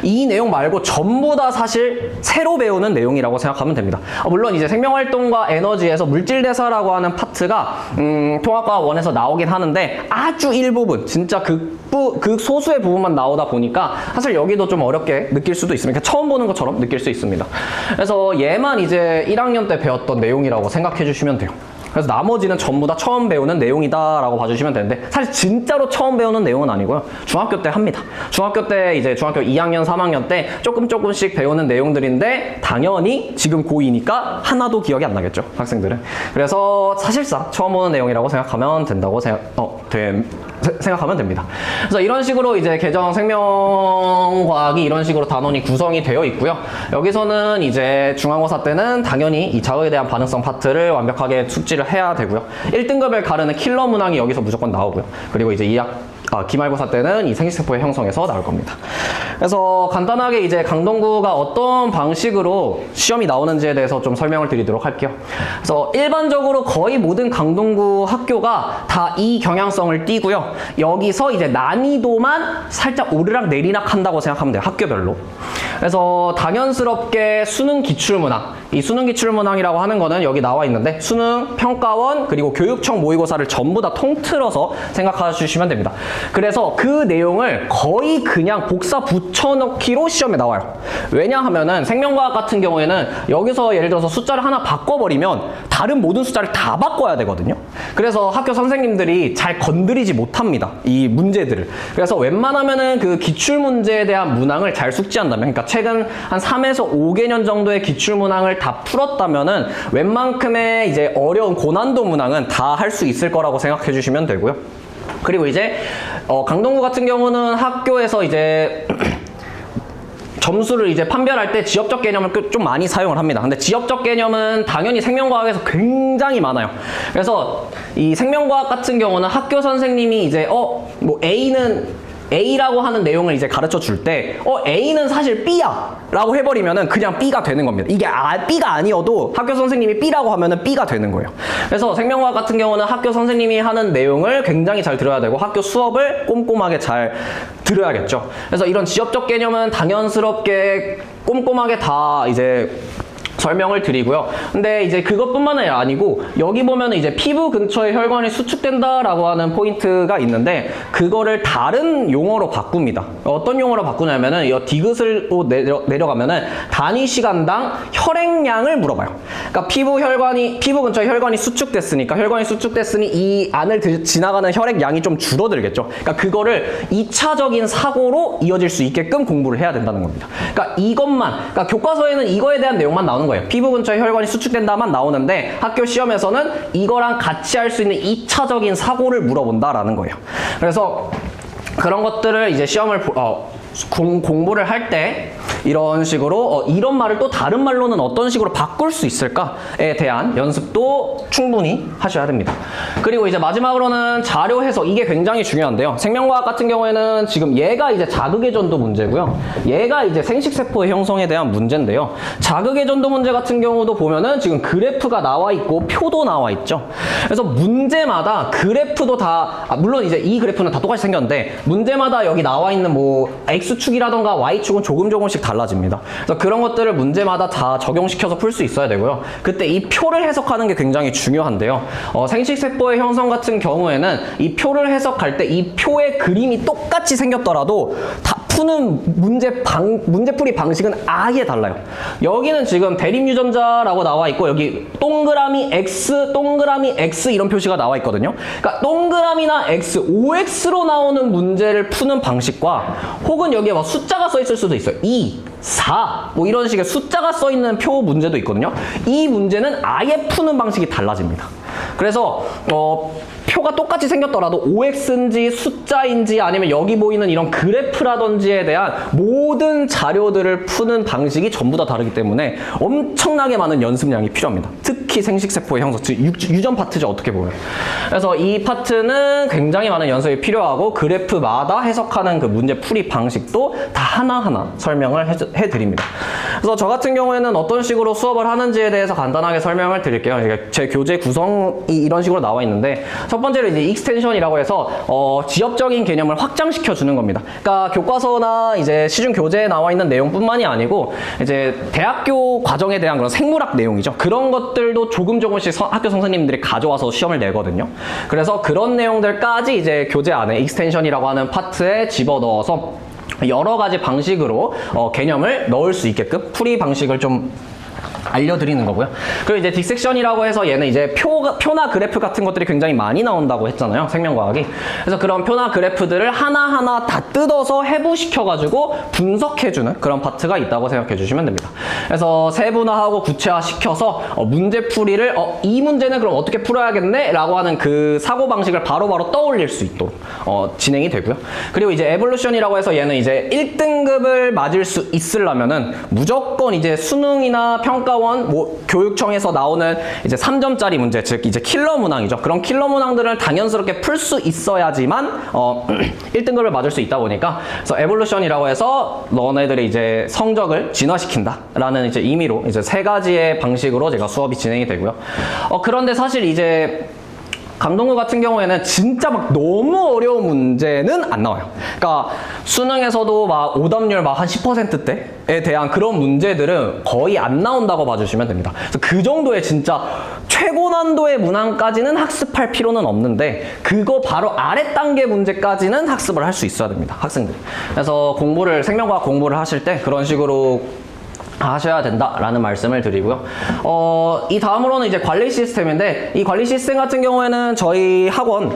[SPEAKER 3] 이 내용 말고 전부 다 사실 새로 배우는 내용이라고 생각하면 됩니다. 물론 이제 생명활동과 에너지에서 물질대사라고 하는 파트가 통합과학 1에서 나오긴 하는데, 아주 일부분, 진짜 극소수의 부분만 나오다 보니까 사실 여기도 좀 어렵게 느낄 수도 있습니다. 처음 보는 것처럼 느낄 수 있습니다. 그래서 얘만 이제 1학년 때 배웠던 내용이라고 생각해 주시면 돼요. 그래서 나머지는 전부 다 처음 배우는 내용이다 라고 봐주시면 되는데, 사실 진짜로 처음 배우는 내용은 아니고요. 중학교 때 합니다. 중학교 때 이제 중학교 2학년, 3학년 때 조금씩 배우는 내용들인데, 당연히 지금 고2니까 하나도 기억이 안 나겠죠, 학생들은. 그래서 사실상 처음 보는 내용이라고 생각하면 된다고 생각하면 됩니다. 그래서 이런 식으로 이제 개정 생명과학이 이런 식으로 단원이 구성이 되어 있고요. 여기서는 이제 중간고사 때는 당연히 이 자극에 대한 반응성 파트를 완벽하게 숙지를 해야 되고요. 1등급을 가르는 킬러 문항이 여기서 무조건 나오고요. 그리고 이제 기말고사 때는 이 생식세포의 형성에서 나올 겁니다. 그래서 간단하게 이제 강동구가 어떤 방식으로 시험이 나오는지에 대해서 좀 설명을 드리도록 할게요. 그래서 일반적으로 거의 모든 강동구 학교가 다 이 경향성을 띠고요. 여기서 이제 난이도만 살짝 오르락 내리락 한다고 생각하면 돼요, 학교별로. 그래서 당연스럽게 수능 기출문항, 이 수능 기출문항이라고 하는 거는 여기 나와 있는데, 수능, 평가원, 그리고 교육청 모의고사를 전부 다 통틀어서 생각해 주시면 됩니다. 그래서 그 내용을 거의 그냥 복사 붙여넣기로 시험에 나와요. 왜냐하면은 생명과학 같은 경우에는 여기서 예를 들어서 숫자를 하나 바꿔버리면 다른 모든 숫자를 다 바꿔야 되거든요. 그래서 학교 선생님들이 잘 건드리지 못합니다, 이 문제들을. 그래서 웬만하면은 그 기출문제에 대한 문항을 잘 숙지한다면, 그러니까 최근 한 3에서 5개년 정도의 기출문항을 다 풀었다면은 웬만큼의 이제 어려운 고난도 문항은 다 할 수 있을 거라고 생각해 주시면 되고요. 그리고 이제 강동구 같은 경우는 학교에서 이제 점수를 이제 판별할 때 지엽적 개념을 좀 많이 사용을 합니다. 근데 지엽적 개념은 당연히 생명과학에서 굉장히 많아요. 그래서 이 생명과학 같은 경우는 학교 선생님이 이제 뭐 A라고 하는 내용을 이제 가르쳐 줄 때, A는 사실 B야! 라고 해버리면은 그냥 B가 되는 겁니다. 이게 B가 아니어도 학교 선생님이 B라고 하면은 B가 되는 거예요. 그래서 생명과학 같은 경우는 학교 선생님이 하는 내용을 굉장히 잘 들어야 되고, 학교 수업을 꼼꼼하게 잘 들어야겠죠. 그래서 이런 지엽적 개념은 당연스럽게 꼼꼼하게 다 이제 설명을 드리고요. 근데 이제 그것뿐만 아니고, 여기 보면 이제 피부 근처에 혈관이 수축된다라고 하는 포인트가 있는데, 그거를 다른 용어로 바꿉니다. 어떤 용어로 바꾸냐면은, 이 디귿으로 내려가면은 단위 시간당 혈액량을 물어봐요. 그러니까 피부 근처에 혈관이 수축됐으니 이 안을 지나가는 혈액량이 좀 줄어들겠죠. 그러니까 그거를 2차적인 사고로 이어질 수 있게끔 공부를 해야 된다는 겁니다. 그러니까 교과서에는 이거에 대한 내용만 나오는 거예요. 피부 근처에 혈관이 수축된다만 나오는데, 학교 시험에서는 이거랑 같이 할 수 있는 2차적인 사고를 물어본다라는 거예요. 그래서 그런 것들을 이제 시험을 공부를 할 때 이런 식으로 이런 말을 또 다른 말로는 어떤 식으로 바꿀 수 있을까에 대한 연습도 충분히 하셔야 됩니다. 그리고 이제 마지막으로는 자료 해석, 이게 굉장히 중요한데요. 생명과학 같은 경우에는 지금 얘가 이제 자극의 전도 문제고요. 얘가 이제 생식세포의 형성에 대한 문제인데요. 자극의 전도 문제 같은 경우도 보면은 지금 그래프가 나와 있고 표도 나와 있죠. 그래서 문제마다 그래프도 다 물론 이제 이 그래프는 다 똑같이 생겼는데 문제마다 여기 나와 있는 뭐 X축이라던가 Y축은 조금씩 달라집니다. 그래서 그런 것들을 문제마다 다 적용시켜서 풀 수 있어야 되고요. 그때 이 표를 해석하는 게 굉장히 중요한데요. 생식세포의 형성 같은 경우에는 이 표를 해석할 때 이 표의 그림이 똑같이 생겼더라도 다 푸는 문제풀이 방식은 아예 달라요. 여기는 지금 대립유전자라고 나와 있고 여기 동그라미 X, 동그라미 X 이런 표시가 나와 있거든요. 그러니까 동그라미나 X, OX로 나오는 문제를 푸는 방식과 혹은 여기에 막 숫자가 써 있을 수도 있어요. 2, 4 뭐 이런 식의 숫자가 써 있는 표 문제도 있거든요. 이 문제는 아예 푸는 방식이 달라집니다. 그래서 표가 똑같이 생겼더라도 OX인지 숫자인지 아니면 여기 보이는 이런 그래프라든지에 대한 모든 자료들을 푸는 방식이 전부 다 다르기 때문에 엄청나게 많은 연습량이 필요합니다. 특히 생식세포의 형성, 즉 유전 파트죠, 어떻게 보면. 그래서 이 파트는 굉장히 많은 연습이 필요하고 그래프마다 해석하는 그 문제 풀이 방식도 다 하나하나 설명을 해드립니다. 그래서 저 같은 경우에는 어떤 식으로 수업을 하는지에 대해서 간단하게 설명을 드릴게요. 제 교재 구성이 이런 식으로 나와 있는데 첫 번째로 이제 익스텐션이라고 해서 지엽적인 개념을 확장시켜 주는 겁니다. 그러니까 교과서나 이제 시중 교재에 나와 있는 내용뿐만이 아니고 이제 대학교 과정에 대한 그런 생물학 내용이죠. 그런 것들도 조금씩 학교 선생님들이 가져와서 시험을 내거든요. 그래서 그런 내용들까지 이제 교재 안에 익스텐션이라고 하는 파트에 집어넣어서 여러 가지 방식으로 개념을 넣을 수 있게끔 풀이 방식을 좀 알려드리는 거고요. 그리고 이제 딕섹션이라고 해서 얘는 이제 표나 그래프 같은 것들이 굉장히 많이 나온다고 했잖아요, 생명과학이. 그래서 그런 표나 그래프들을 하나하나 다 뜯어서 해부시켜가지고 분석해주는 그런 파트가 있다고 생각해 주시면 됩니다. 그래서 세분화하고 구체화시켜서 문제풀이를 이 문제는 그럼 어떻게 풀어야겠네? 라고 하는 그 사고방식을 바로바로 떠올릴 수 있도록 진행이 되고요. 그리고 이제 에볼루션이라고 해서 얘는 이제 1등급을 맞을 수 있으려면은 무조건 이제 수능이나 평가원 뭐 교육청에서 나오는 이제 3점짜리 문제, 즉 이제 킬러 문항이죠. 그런 킬러 문항들을 당연스럽게 풀 수 있어야지만 1등급을 맞을 수 있다 보니까 그래서 에볼루션이라고 해서 너네들의 이제 성적을 진화시킨다라는 이제 의미로 이제 3가지의 방식으로 제가 수업이 진행이 되고요. 그런데 사실 이제 강동구 같은 경우에는 진짜 막 너무 어려운 문제는 안 나와요. 그러니까 수능에서도 막 오답률 막 한 10%대에 대한 그런 문제들은 거의 안 나온다고 봐주시면 됩니다. 그래서 그 정도의 진짜 최고 난도의 문항까지는 학습할 필요는 없는데 그거 바로 아래 단계 문제까지는 학습을 할 수 있어야 됩니다, 학생들이. 그래서 생명과학 공부를 하실 때 그런 식으로 하셔야 된다라는 말씀을 드리고요. 이 다음으로는 이제 관리 시스템인데 이 관리 시스템 같은 경우에는 저희 학원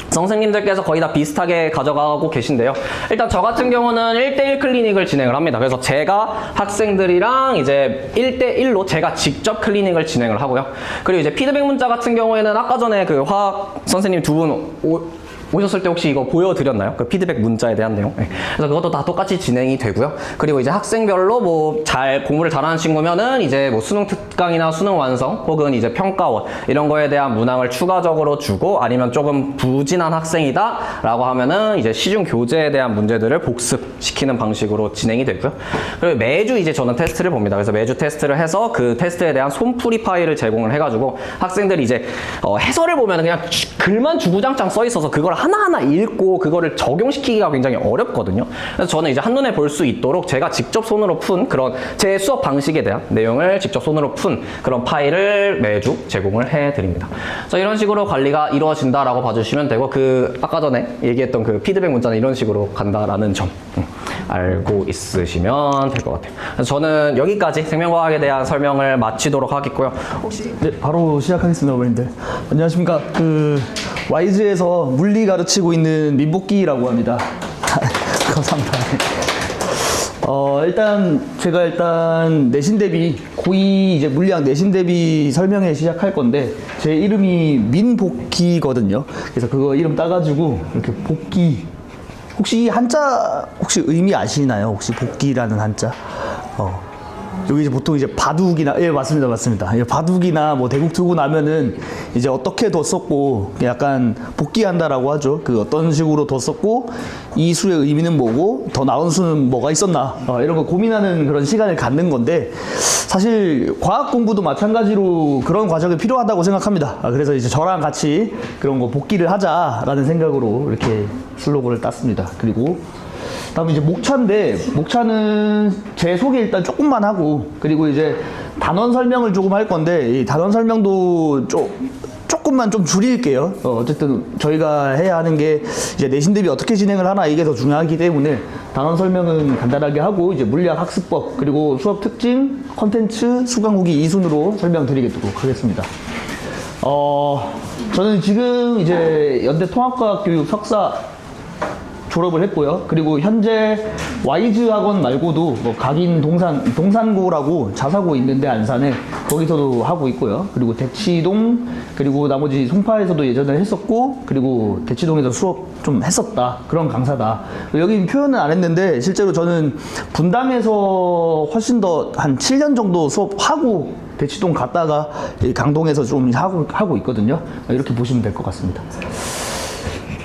[SPEAKER 3] 선생님들께서 거의 다 비슷하게 가져가고 계신데요. 일단 저 같은 경우는 1대1 클리닉을 진행을 합니다. 그래서 제가 학생들이랑 이제 1대1로 제가 직접 클리닉을 진행을 하고요. 그리고 이제 피드백 문자 같은 경우에는 아까 전에 그 화학 선생님 두 분 오셨을 때 혹시 이거 보여드렸나요? 그 피드백 문자에 대한 내용. 네. 그래서 그것도 다 똑같이 진행이 되고요. 그리고 이제 학생별로 뭐 공부를 잘하는 친구면은 이제 뭐 수능 특강이나 수능 완성 혹은 이제 평가원 이런 거에 대한 문항을 추가적으로 주고 아니면 조금 부진한 학생이다 라고 하면은 이제 시중 교재에 대한 문제들을 복습시키는 방식으로 진행이 되고요. 그리고 매주 이제 저는 테스트를 봅니다. 그래서 매주 테스트를 해서 그 테스트에 대한 손풀이 파일을 제공을 해가지고 학생들이 이제 해설을 보면은 그냥 글만 주구장창 써 있어서 그걸 하나하나 읽고 그거를 적용시키기가 굉장히 어렵거든요. 그래서 저는 이제 한눈에 볼 수 있도록 제가 직접 손으로 푼 그런 제 수업 방식에 대한 내용을 직접 손으로 푼 그런 파일을 매주 제공을 해드립니다. 그래서 이런 식으로 관리가 이루어진다라고 봐주시면 되고 아까 전에 얘기했던 그 피드백 문자는 이런 식으로 간다라는 점 알고 있으시면 될 것 같아요. 그래서 저는 여기까지 생명과학에 대한 설명을 마치도록 하겠고요.
[SPEAKER 4] 네, 바로 시작하겠습니다, 어머님들. 안녕하십니까. 와이즈에서 물리 가르치고 있는 민복기라고 합니다. 감사합니다. 제가 내신 대비 고2 이제 물리학 내신 대비 설명회 시작할 건데 제 이름이 민복기거든요. 그래서 그거 이름 따가지고 이렇게 복기 혹시 이 한자 혹시 의미 아시나요? 혹시 복기라는 한자? 여기 이제 보통 이제 바둑이나 예 맞습니다 맞습니다. 예, 바둑이나 뭐 대국 들고 나면은 이제 어떻게 뒀었고 약간 복귀한다라고 하죠. 그 어떤 식으로 뒀었고 이 수의 의미는 뭐고 더 나은 수는 뭐가 있었나 이런 거 고민하는 그런 시간을 갖는 건데 사실 과학 공부도 마찬가지로 그런 과정이 필요하다고 생각합니다. 그래서 이제 저랑 같이 그런 거 복귀를 하자라는 생각으로 이렇게 슬로건을 땄습니다. 그리고 다음 이제 목차인데 목차는 제 소개 일단 조금만 하고 그리고 이제 단원 설명을 조금 할 건데 이 단원 설명도 조금만 좀 줄일게요. 어쨌든 저희가 해야 하는 게 이제 내신 대비 어떻게 진행을 하나 이게 더 중요하기 때문에 단원 설명은 간단하게 하고 이제 물리학 학습법 그리고 수업 특징, 컨텐츠, 수강 후기 2순으로 설명드리도록 하겠습니다. 저는 지금 이제 연대 통합과학교육 석사 졸업을 했고요. 그리고 현재 와이즈 학원 말고도 뭐 각인 동산고라고 자사고 있는데 안산에 거기서도 하고 있고요. 그리고 대치동 그리고 나머지 송파에서도 예전에 했었고 그리고 대치동에서 수업 좀 했었다. 그런 강사다. 여기 표현은 안 했는데 실제로 저는 분당에서 훨씬 더 한 7년 정도 수업하고 대치동 갔다가 강동에서 좀 하고 있거든요. 이렇게 보시면 될 것 같습니다.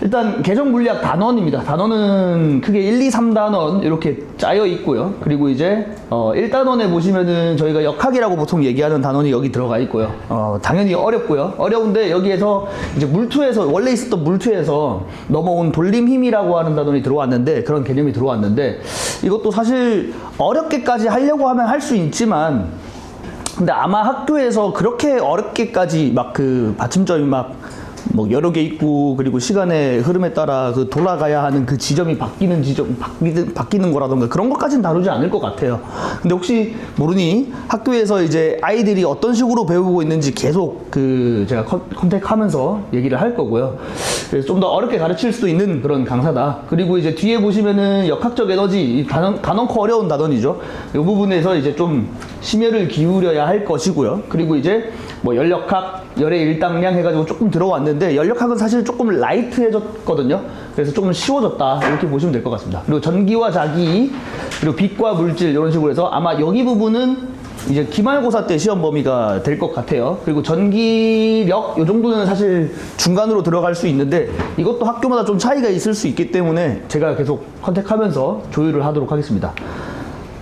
[SPEAKER 4] 일단 개정 물리학 단원입니다. 단원은 크게 1, 2, 3단원 이렇게 짜여 있고요. 그리고 이제 1단원에 보시면은 저희가 역학이라고 보통 얘기하는 단원이 여기 들어가 있고요. 당연히 어렵고요. 어려운데 여기에서 이제 물투에서 원래 있었던 물투에서 넘어온 돌림힘이라고 하는 단원이 들어왔는데 그런 개념이 들어왔는데 이것도 사실 어렵게까지 하려고 하면 할 수 있지만 근데 아마 학교에서 그렇게 어렵게까지 막 그 받침점이 막 뭐 여러 개 있고 그리고 시간의 흐름에 따라 그 돌아가야 하는 그 지점이 바뀌는 거라던가 그런 것까지는 다루지 않을 것 같아요. 근데 혹시 모르니 학교에서 이제 아이들이 어떤 식으로 배우고 있는지 계속 그 제가 컨택하면서 얘기를 할 거고요. 그래서 좀 더 어렵게 가르칠 수도 있는 그런 강사다. 그리고 이제 뒤에 보시면은 역학적 에너지 단원코 어려운 단원이죠. 이 부분에서 이제 좀 심혈을 기울여야 할 것이고요. 그리고 이제 뭐 연력학, 열의 일당량 해가지고 조금 들어왔는데 연력학은 사실 조금 라이트해졌거든요. 그래서 조금 쉬워졌다 이렇게 보시면 될 것 같습니다. 그리고 전기와 자기 그리고 빛과 물질 이런 식으로 해서 아마 여기 부분은 이제 기말고사 때 시험 범위가 될 것 같아요. 그리고 전기력 이 정도는 사실 중간으로 들어갈 수 있는데 이것도 학교마다 좀 차이가 있을 수 있기 때문에 제가 계속 컨택하면서 조율을 하도록 하겠습니다.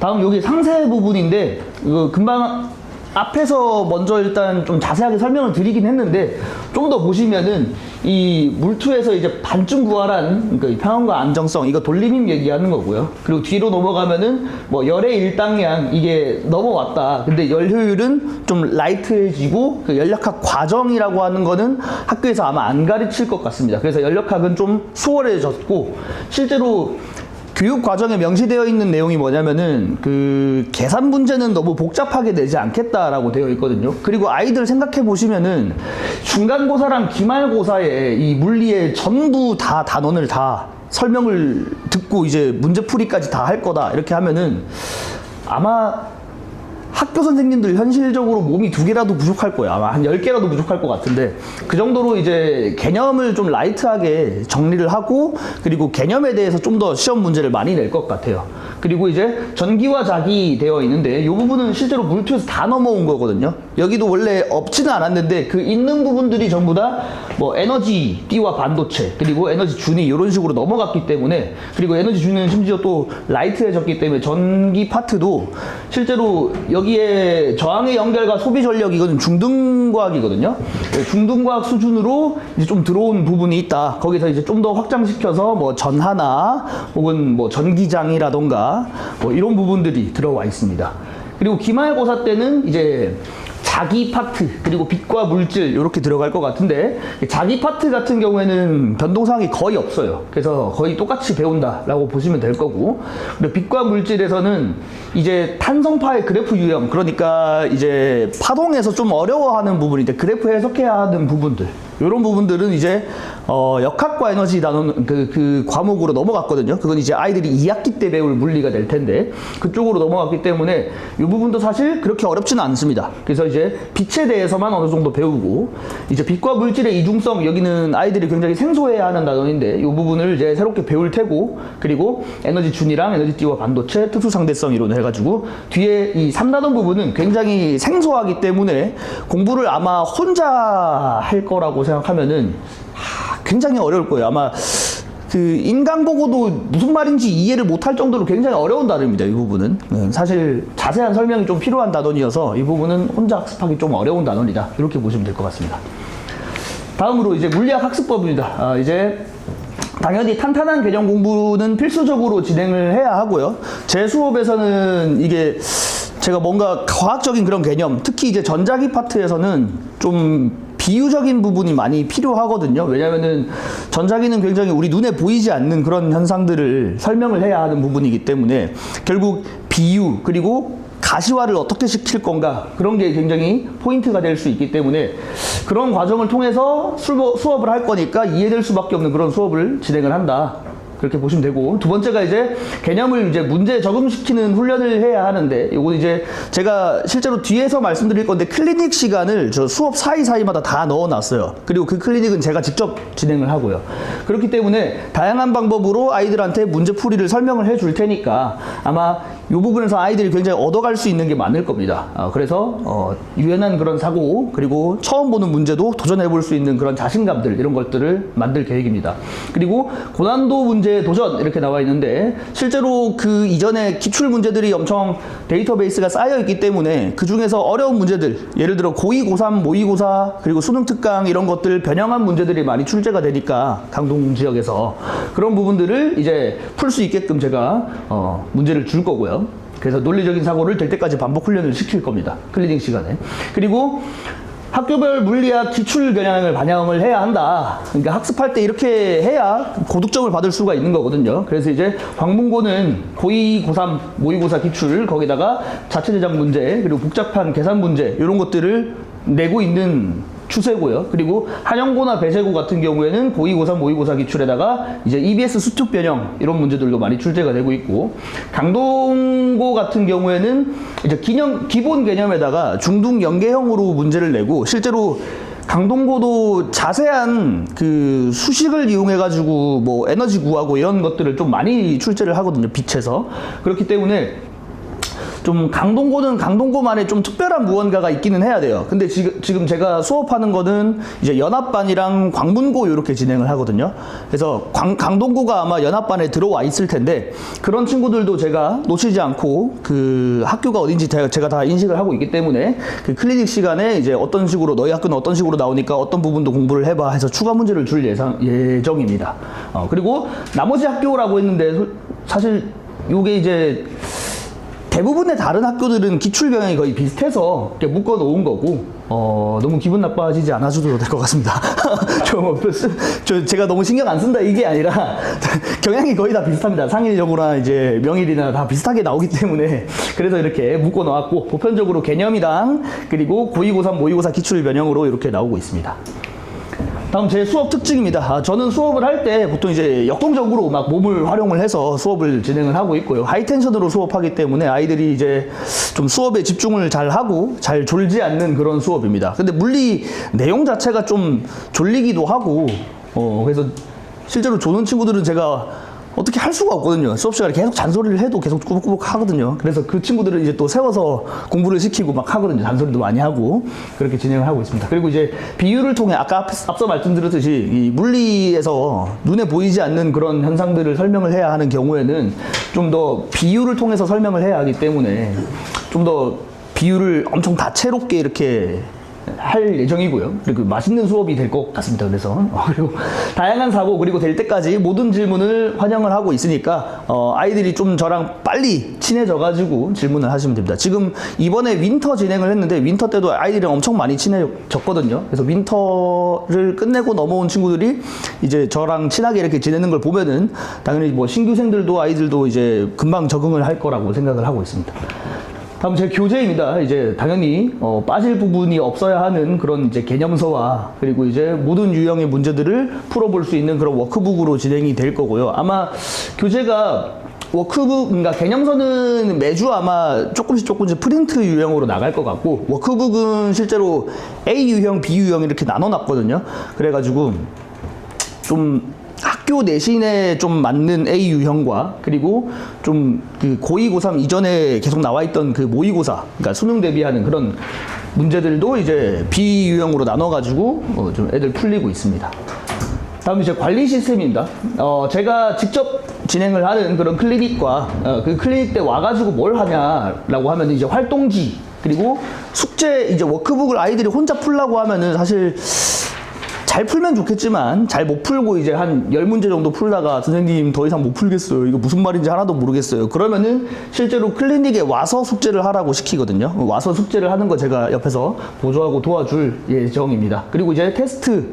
[SPEAKER 4] 다음 여기 상세 부분인데 이거 금방 앞에서 먼저 일단 좀 자세하게 설명을 드리긴 했는데 좀 더 보시면은 이 물투에서 이제 반쯤 부활한 그러니까 평형과 안정성 이거 돌림힘 얘기하는 거고요. 그리고 뒤로 넘어가면은 뭐 열의 일당량 이게 넘어왔다. 근데 열 효율은 좀 라이트해지고 그 연력학 과정이라고 하는 거는 학교에서 아마 안 가르칠 것 같습니다. 그래서 연력학은 좀 수월해졌고 실제로 교육 과정에 명시되어 있는 내용이 뭐냐면은 그 계산 문제는 너무 복잡하게 내지 않겠다라고 되어 있거든요. 그리고 아이들 생각해 보시면은 중간고사랑 기말고사에 이 물리의 전부 다 단원을 다 설명을 듣고 이제 문제풀이까지 다 할 거다 이렇게 하면은 아마 학교 선생님들 현실적으로 몸이 2개라도 부족할 거예요. 아마 한 10개라도 부족할 것 같은데 그 정도로 이제 개념을 좀 라이트하게 정리를 하고 그리고 개념에 대해서 좀 더 시험 문제를 많이 낼 것 같아요. 그리고 이제 전기와 자기 되어 있는데 이 부분은 실제로 물투에서 다 넘어온 거거든요. 여기도 원래 없지는 않았는데 그 있는 부분들이 전부 다 뭐 에너지 띠와 반도체 그리고 에너지 준위 이런 식으로 넘어갔기 때문에 그리고 에너지 준위는 심지어 또 라이트해졌기 때문에 전기 파트도 실제로 여기에 저항의 연결과 소비 전력 이거는 중등과학이거든요. 중등과학 수준으로 이제 좀 들어온 부분이 있다. 거기서 이제 좀 더 확장시켜서 뭐 전하나 혹은 뭐 전기장이라던가 뭐 이런 부분들이 들어와 있습니다. 그리고 기말고사 때는 이제 자기 파트 그리고 빛과 물질 이렇게 들어갈 것 같은데 자기 파트 같은 경우에는 변동사항이 거의 없어요. 그래서 거의 똑같이 배운다라고 보시면 될 거고 그리고 빛과 물질에서는 이제 탄성파의 그래프 유형 그러니까 이제 파동에서 좀 어려워하는 부분인데 그래프 해석해야 하는 부분들 이런 부분들은 이제 역학과 에너지 단원 그 과목으로 넘어갔거든요. 그건 이제 아이들이 2학기 때 배울 물리가 될 텐데 그쪽으로 넘어갔기 때문에 이 부분도 사실 그렇게 어렵지는 않습니다. 그래서 이제 빛에 대해서만 어느 정도 배우고 이제 빛과 물질의 이중성, 여기는 아이들이 굉장히 생소해야 하는 단원인데 이 부분을 이제 새롭게 배울 테고, 그리고 에너지 준이랑 에너지띠와 반도체, 특수상대성 이론 해가지고 뒤에 이 3단원 부분은 굉장히 생소하기 때문에 공부를 아마 혼자 할 거라고 생각하면은 굉장히 어려울 거예요. 아마 그 인강 보고도 무슨 말인지 이해를 못할 정도로 굉장히 어려운 단어입니다. 이 부분은 사실 자세한 설명이 좀 필요한 단원이어서 이 부분은 혼자 학습하기 좀 어려운 단원이다, 이렇게 보시면 될 것 같습니다. 다음으로 이제 물리학 학습법입니다. 이제 당연히 탄탄한 개념 공부는 필수적으로 진행을 해야 하고요. 제 수업에서는 이게 제가 뭔가 과학적인 그런 개념, 특히 이제 전자기 파트에서는 좀 비유적인 부분이 많이 필요하거든요. 왜냐면은 전자기는 굉장히 우리 눈에 보이지 않는 그런 현상들을 설명을 해야 하는 부분이기 때문에 결국 비유, 그리고 가시화를 어떻게 시킬 건가, 그런 게 굉장히 포인트가 될 수 있기 때문에 그런 과정을 통해서 수업을 할 거니까 이해될 수밖에 없는 그런 수업을 진행을 한다, 그렇게 보시면 되고, 두 번째가 이제 개념을 이제 문제에 적응시키는 훈련을 해야 하는데, 이건 이제 제가 실제로 뒤에서 말씀드릴 건데 클리닉 시간을 저 수업 사이사이마다 다 넣어놨어요. 그리고 그 클리닉은 제가 직접 진행을 하고요. 그렇기 때문에 다양한 방법으로 아이들한테 문제풀이를 설명을 해줄 테니까 아마 이 부분에서 아이들이 굉장히 얻어갈 수 있는 게 많을 겁니다. 그래서 유연한 그런 사고, 그리고 처음 보는 문제도 도전해 볼 수 있는 그런 자신감들, 이런 것들을 만들 계획입니다. 그리고 고난도 문제 도전, 이렇게 나와 있는데 실제로 그 이전에 기출 문제들이 엄청 데이터베이스가 쌓여 있기 때문에 그 중에서 어려운 문제들, 예를 들어 고2, 고3, 모의고사, 그리고 수능 특강 이런 것들 변형한 문제들이 많이 출제가 되니까 강동 지역에서 그런 부분들을 이제 풀 수 있게끔 제가 문제를 줄 거고요. 그래서 논리적인 사고를 될 때까지 반복 훈련을 시킬 겁니다. 클리닉 시간에. 그리고 학교별 물리학 기출 겨냥을 반영을 해야 한다. 그러니까 학습할 때 이렇게 해야 고득점을 받을 수가 있는 거거든요. 그래서 이제 광문고는 고2, 고3, 모의고사 기출, 거기다가 자체 제작 문제, 그리고 복잡한 계산 문제, 이런 것들을 내고 있는 추세고요. 그리고 한영고나 배재고 같은 경우에는 고2, 고3, 모의고사 기출에다가 이제 EBS 수특 변형, 이런 문제들도 많이 출제가 되고 있고, 강동고 같은 경우에는 이제 기본 개념에다가 중등 연계형으로 문제를 내고, 실제로 강동고도 자세한 그 수식을 이용해 가지고 뭐 에너지 구하고 이런 것들을 좀 많이 출제를 하거든요, 빛에서. 그렇기 때문에 좀 강동고는 강동고만의 좀 특별한 무언가가 있기는 해야 돼요. 근데 지금 제가 수업하는 거는 이제 연합반이랑 광문고 이렇게 진행을 하거든요. 그래서 강동고가 아마 연합반에 들어와 있을 텐데 그런 친구들도 제가 놓치지 않고 그 학교가 어딘지 제가 다 인식을 하고 있기 때문에 그 클리닉 시간에 이제 어떤 식으로 너희 학교는 어떤 식으로 나오니까 어떤 부분도 공부를 해봐 해서 추가 문제를 줄 예정입니다. 그리고 나머지 학교라고 했는데 사실 요게 이제 대부분의 다른 학교들은 기출 경향이 거의 비슷해서 이렇게 묶어 놓은 거고, 너무 기분 나빠지지 않아줘도 될 것 같습니다. 제가 너무 신경 안 쓴다 이게 아니라 경향이 거의 다 비슷합니다. 상일여고나 이제 명일이나 다 비슷하게 나오기 때문에 그래서 이렇게 묶어 놓았고, 보편적으로 개념이랑 그리고 고2, 고3, 모의고사 기출 변형으로 이렇게 나오고 있습니다. 다음 제 수업 특징입니다. 저는 수업을 할 때 보통 이제 역동적으로 막 몸을 활용을 해서 수업을 진행을 하고 있고요. 하이텐션으로 수업하기 때문에 아이들이 이제 좀 수업에 집중을 잘 하고 잘 졸지 않는 그런 수업입니다. 근데 물리 내용 자체가 좀 졸리기도 하고, 그래서 실제로 조는 친구들은 제가 어떻게 할 수가 없거든요. 수업 시간에 계속 잔소리를 해도 계속 꾸벅꾸벅 하거든요. 그래서 그 친구들은 이제 또 세워서 공부를 시키고 막 하거든요. 잔소리도 많이 하고 그렇게 진행을 하고 있습니다. 그리고 이제 비유를 통해 아까 앞서 말씀드렸듯이 이 물리에서 눈에 보이지 않는 그런 현상들을 설명을 해야 하는 경우에는 좀 더 비유를 통해서 설명을 해야 하기 때문에 좀 더 비유를 엄청 다채롭게 이렇게 할 예정이고요. 그리고 맛있는 수업이 될 것 같습니다. 그래서 그리고 다양한 사고, 그리고 될 때까지 모든 질문을 환영을 하고 있으니까 아이들이 좀 저랑 빨리 친해져 가지고 질문을 하시면 됩니다. 지금 이번에 윈터 진행을 했는데 윈터 때도 아이들이랑 엄청 많이 친해졌거든요. 그래서 윈터를 끝내고 넘어온 친구들이 이제 저랑 친하게 이렇게 지내는 걸 보면은 당연히 뭐 신규생들도 아이들도 이제 금방 적응을 할 거라고 생각을 하고 있습니다. 다음 제 교재입니다. 이제 당연히 빠질 부분이 없어야 하는 그런 이제 개념서와 그리고 이제 모든 유형의 문제들을 풀어볼 수 있는 그런 워크북으로 진행이 될 거고요. 아마 교재가 워크북, 그러니까 개념서는 매주 아마 조금씩 프린트 유형으로 나갈 것 같고, 워크북은 실제로 A 유형, B 유형 이렇게 나눠놨거든요. 그래가지고 좀 학교 내신에 좀 맞는 A 유형과 그리고 좀 그 고2, 고3 이전에 계속 나와 있던 그 모의고사, 그러니까 수능 대비하는 그런 문제들도 이제 B 유형으로 나눠가지고 좀 애들 풀리고 있습니다. 다음 이제 관리 시스템입니다. 제가 직접 진행을 하는 그런 클리닉과 그 클리닉 때 와가지고 뭘 하냐라고 하면 이제 활동지 그리고 숙제 이제 워크북을 아이들이 혼자 풀라고 하면은 사실 잘 풀면 좋겠지만 잘 못 풀고 이제 한 10문제 정도 풀다가 선생님 더 이상 못 풀겠어요. 이거 무슨 말인지 하나도 모르겠어요. 그러면은 실제로 클리닉에 와서 숙제를 하라고 시키거든요. 와서 숙제를 하는 거 제가 옆에서 보조하고 도와줄 예정입니다. 그리고 이제 테스트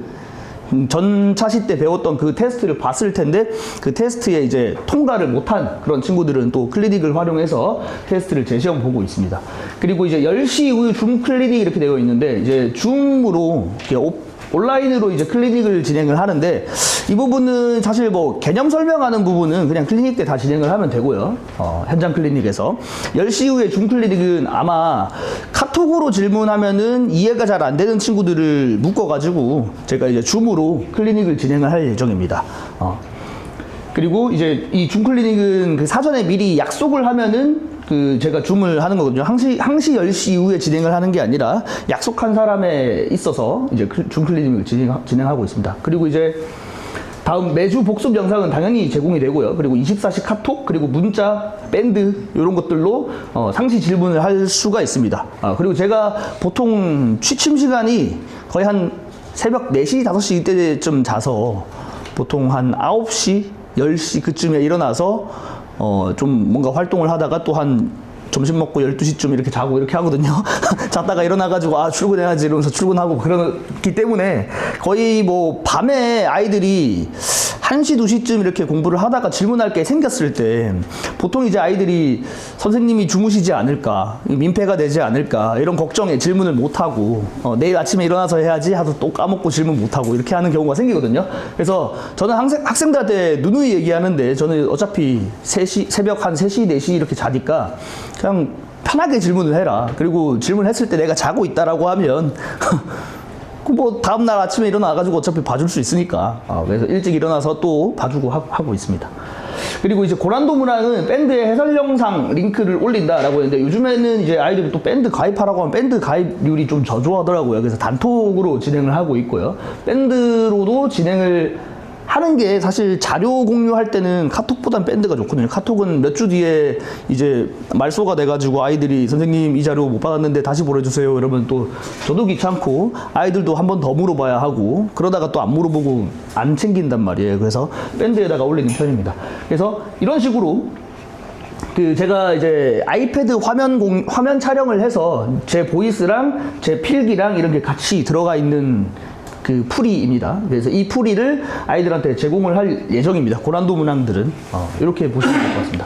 [SPEAKER 4] 전 차시 때 배웠던 그 테스트를 봤을 텐데 그 테스트에 이제 통과를 못한 그런 친구들은 또 클리닉을 활용해서 테스트를 재시험 보고 있습니다. 그리고 이제 10시 이후 줌 클리닉 이렇게 되어 있는데 이제 줌으로 이렇게 온라인으로 이제 클리닉을 진행을 하는데 이 부분은 사실 뭐 개념 설명하는 부분은 그냥 클리닉 때 다 진행을 하면 되고요. 현장 클리닉에서 10시 이후에 줌 클리닉은 아마 카톡으로 질문하면은 이해가 잘 안 되는 친구들을 묶어가지고 제가 이제 줌으로 클리닉을 진행을 할 예정입니다. 그리고 이제 이 줌 클리닉은 그 사전에 미리 약속을 하면은 그 제가 줌을 하는 거거든요. 항시 10시 이후에 진행을 하는 게 아니라 약속한 사람에 있어서 이제 줌 클리닉을 진행하고 있습니다. 그리고 이제 다음 매주 복습 영상은 당연히 제공이 되고요. 그리고 24시 카톡, 그리고 문자, 밴드 이런 것들로 상시 질문을 할 수가 있습니다. 그리고 제가 보통 취침 시간이 거의 한 새벽 4시, 5시 이때쯤 자서 보통 한 9시, 10시 그쯤에 일어나서 좀 뭔가 활동을 하다가 또 한 점심 먹고 12시쯤 이렇게 자고 이렇게 하거든요. 잤다가 일어나가지고 출근해야지 이러면서 출근하고 그러기 때문에 거의 뭐 밤에 아이들이 1시, 2시쯤 이렇게 공부를 하다가 질문할 게 생겼을 때 보통 이제 아이들이 선생님이 주무시지 않을까, 민폐가 되지 않을까 이런 걱정에 질문을 못하고 내일 아침에 일어나서 해야지 하도 또 까먹고 질문 못하고 이렇게 하는 경우가 생기거든요. 그래서 저는 학생들한테 누누이 얘기하는데 저는 어차피 새벽 한 3시, 4시 이렇게 자니까 그냥 편하게 질문을 해라. 그리고 질문했을 때 내가 자고 있다라고 하면 뭐 다음날 아침에 일어나가지고 어차피 봐줄 수 있으니까 그래서 일찍 일어나서 또 봐주고 하고 있습니다. 그리고 이제 고란도 문항은 밴드의 해설 영상 링크를 올린다라고 했는데 요즘에는 이제 아이들이 또 밴드 가입하라고 하면 밴드 가입률이 좀 저조하더라고요. 그래서 단톡으로 진행을 하고 있고요. 밴드로도 진행을 하는 게 사실 자료 공유할 때는 카톡보단 밴드가 좋거든요. 카톡은 몇 주 뒤에 이제 말소가 돼가지고 아이들이 선생님 이 자료 못 받았는데 다시 보내주세요 이러면 또 저도 귀찮고 아이들도 한 번 더 물어봐야 하고 그러다가 또 안 물어보고 안 챙긴단 말이에요. 그래서 밴드에다가 올리는 편입니다. 그래서 이런 식으로 그 제가 이제 아이패드 화면 촬영을 해서 제 보이스랑 제 필기랑 이런 게 같이 들어가 있는 그 풀이입니다. 그래서 이 풀이를 아이들한테 제공을 할 예정입니다. 고란도 문항들은 이렇게 보시면 될 것 같습니다.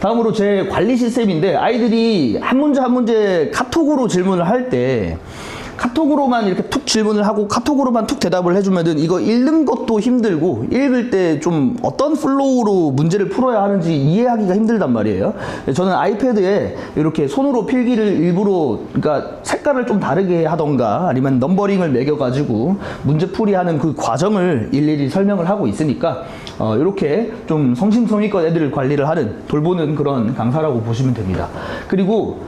[SPEAKER 4] 다음으로 제 관리 시스템인데 아이들이 한 문제 한 문제 카톡으로 질문을 할 때 카톡으로만 이렇게 툭 질문을 하고 카톡으로만 툭 대답을 해주면은 이거 읽는 것도 힘들고 읽을 때 좀 어떤 플로우로 문제를 풀어야 하는지 이해하기가 힘들단 말이에요. 저는 아이패드에 이렇게 손으로 필기를 일부러 그러니까 색깔을 좀 다르게 하던가 아니면 넘버링을 매겨가지고 문제 풀이하는 그 과정을 일일이 설명을 하고 있으니까 이렇게 좀 성심성의껏 애들을 관리를 하는 돌보는 그런 강사라고 보시면 됩니다. 그리고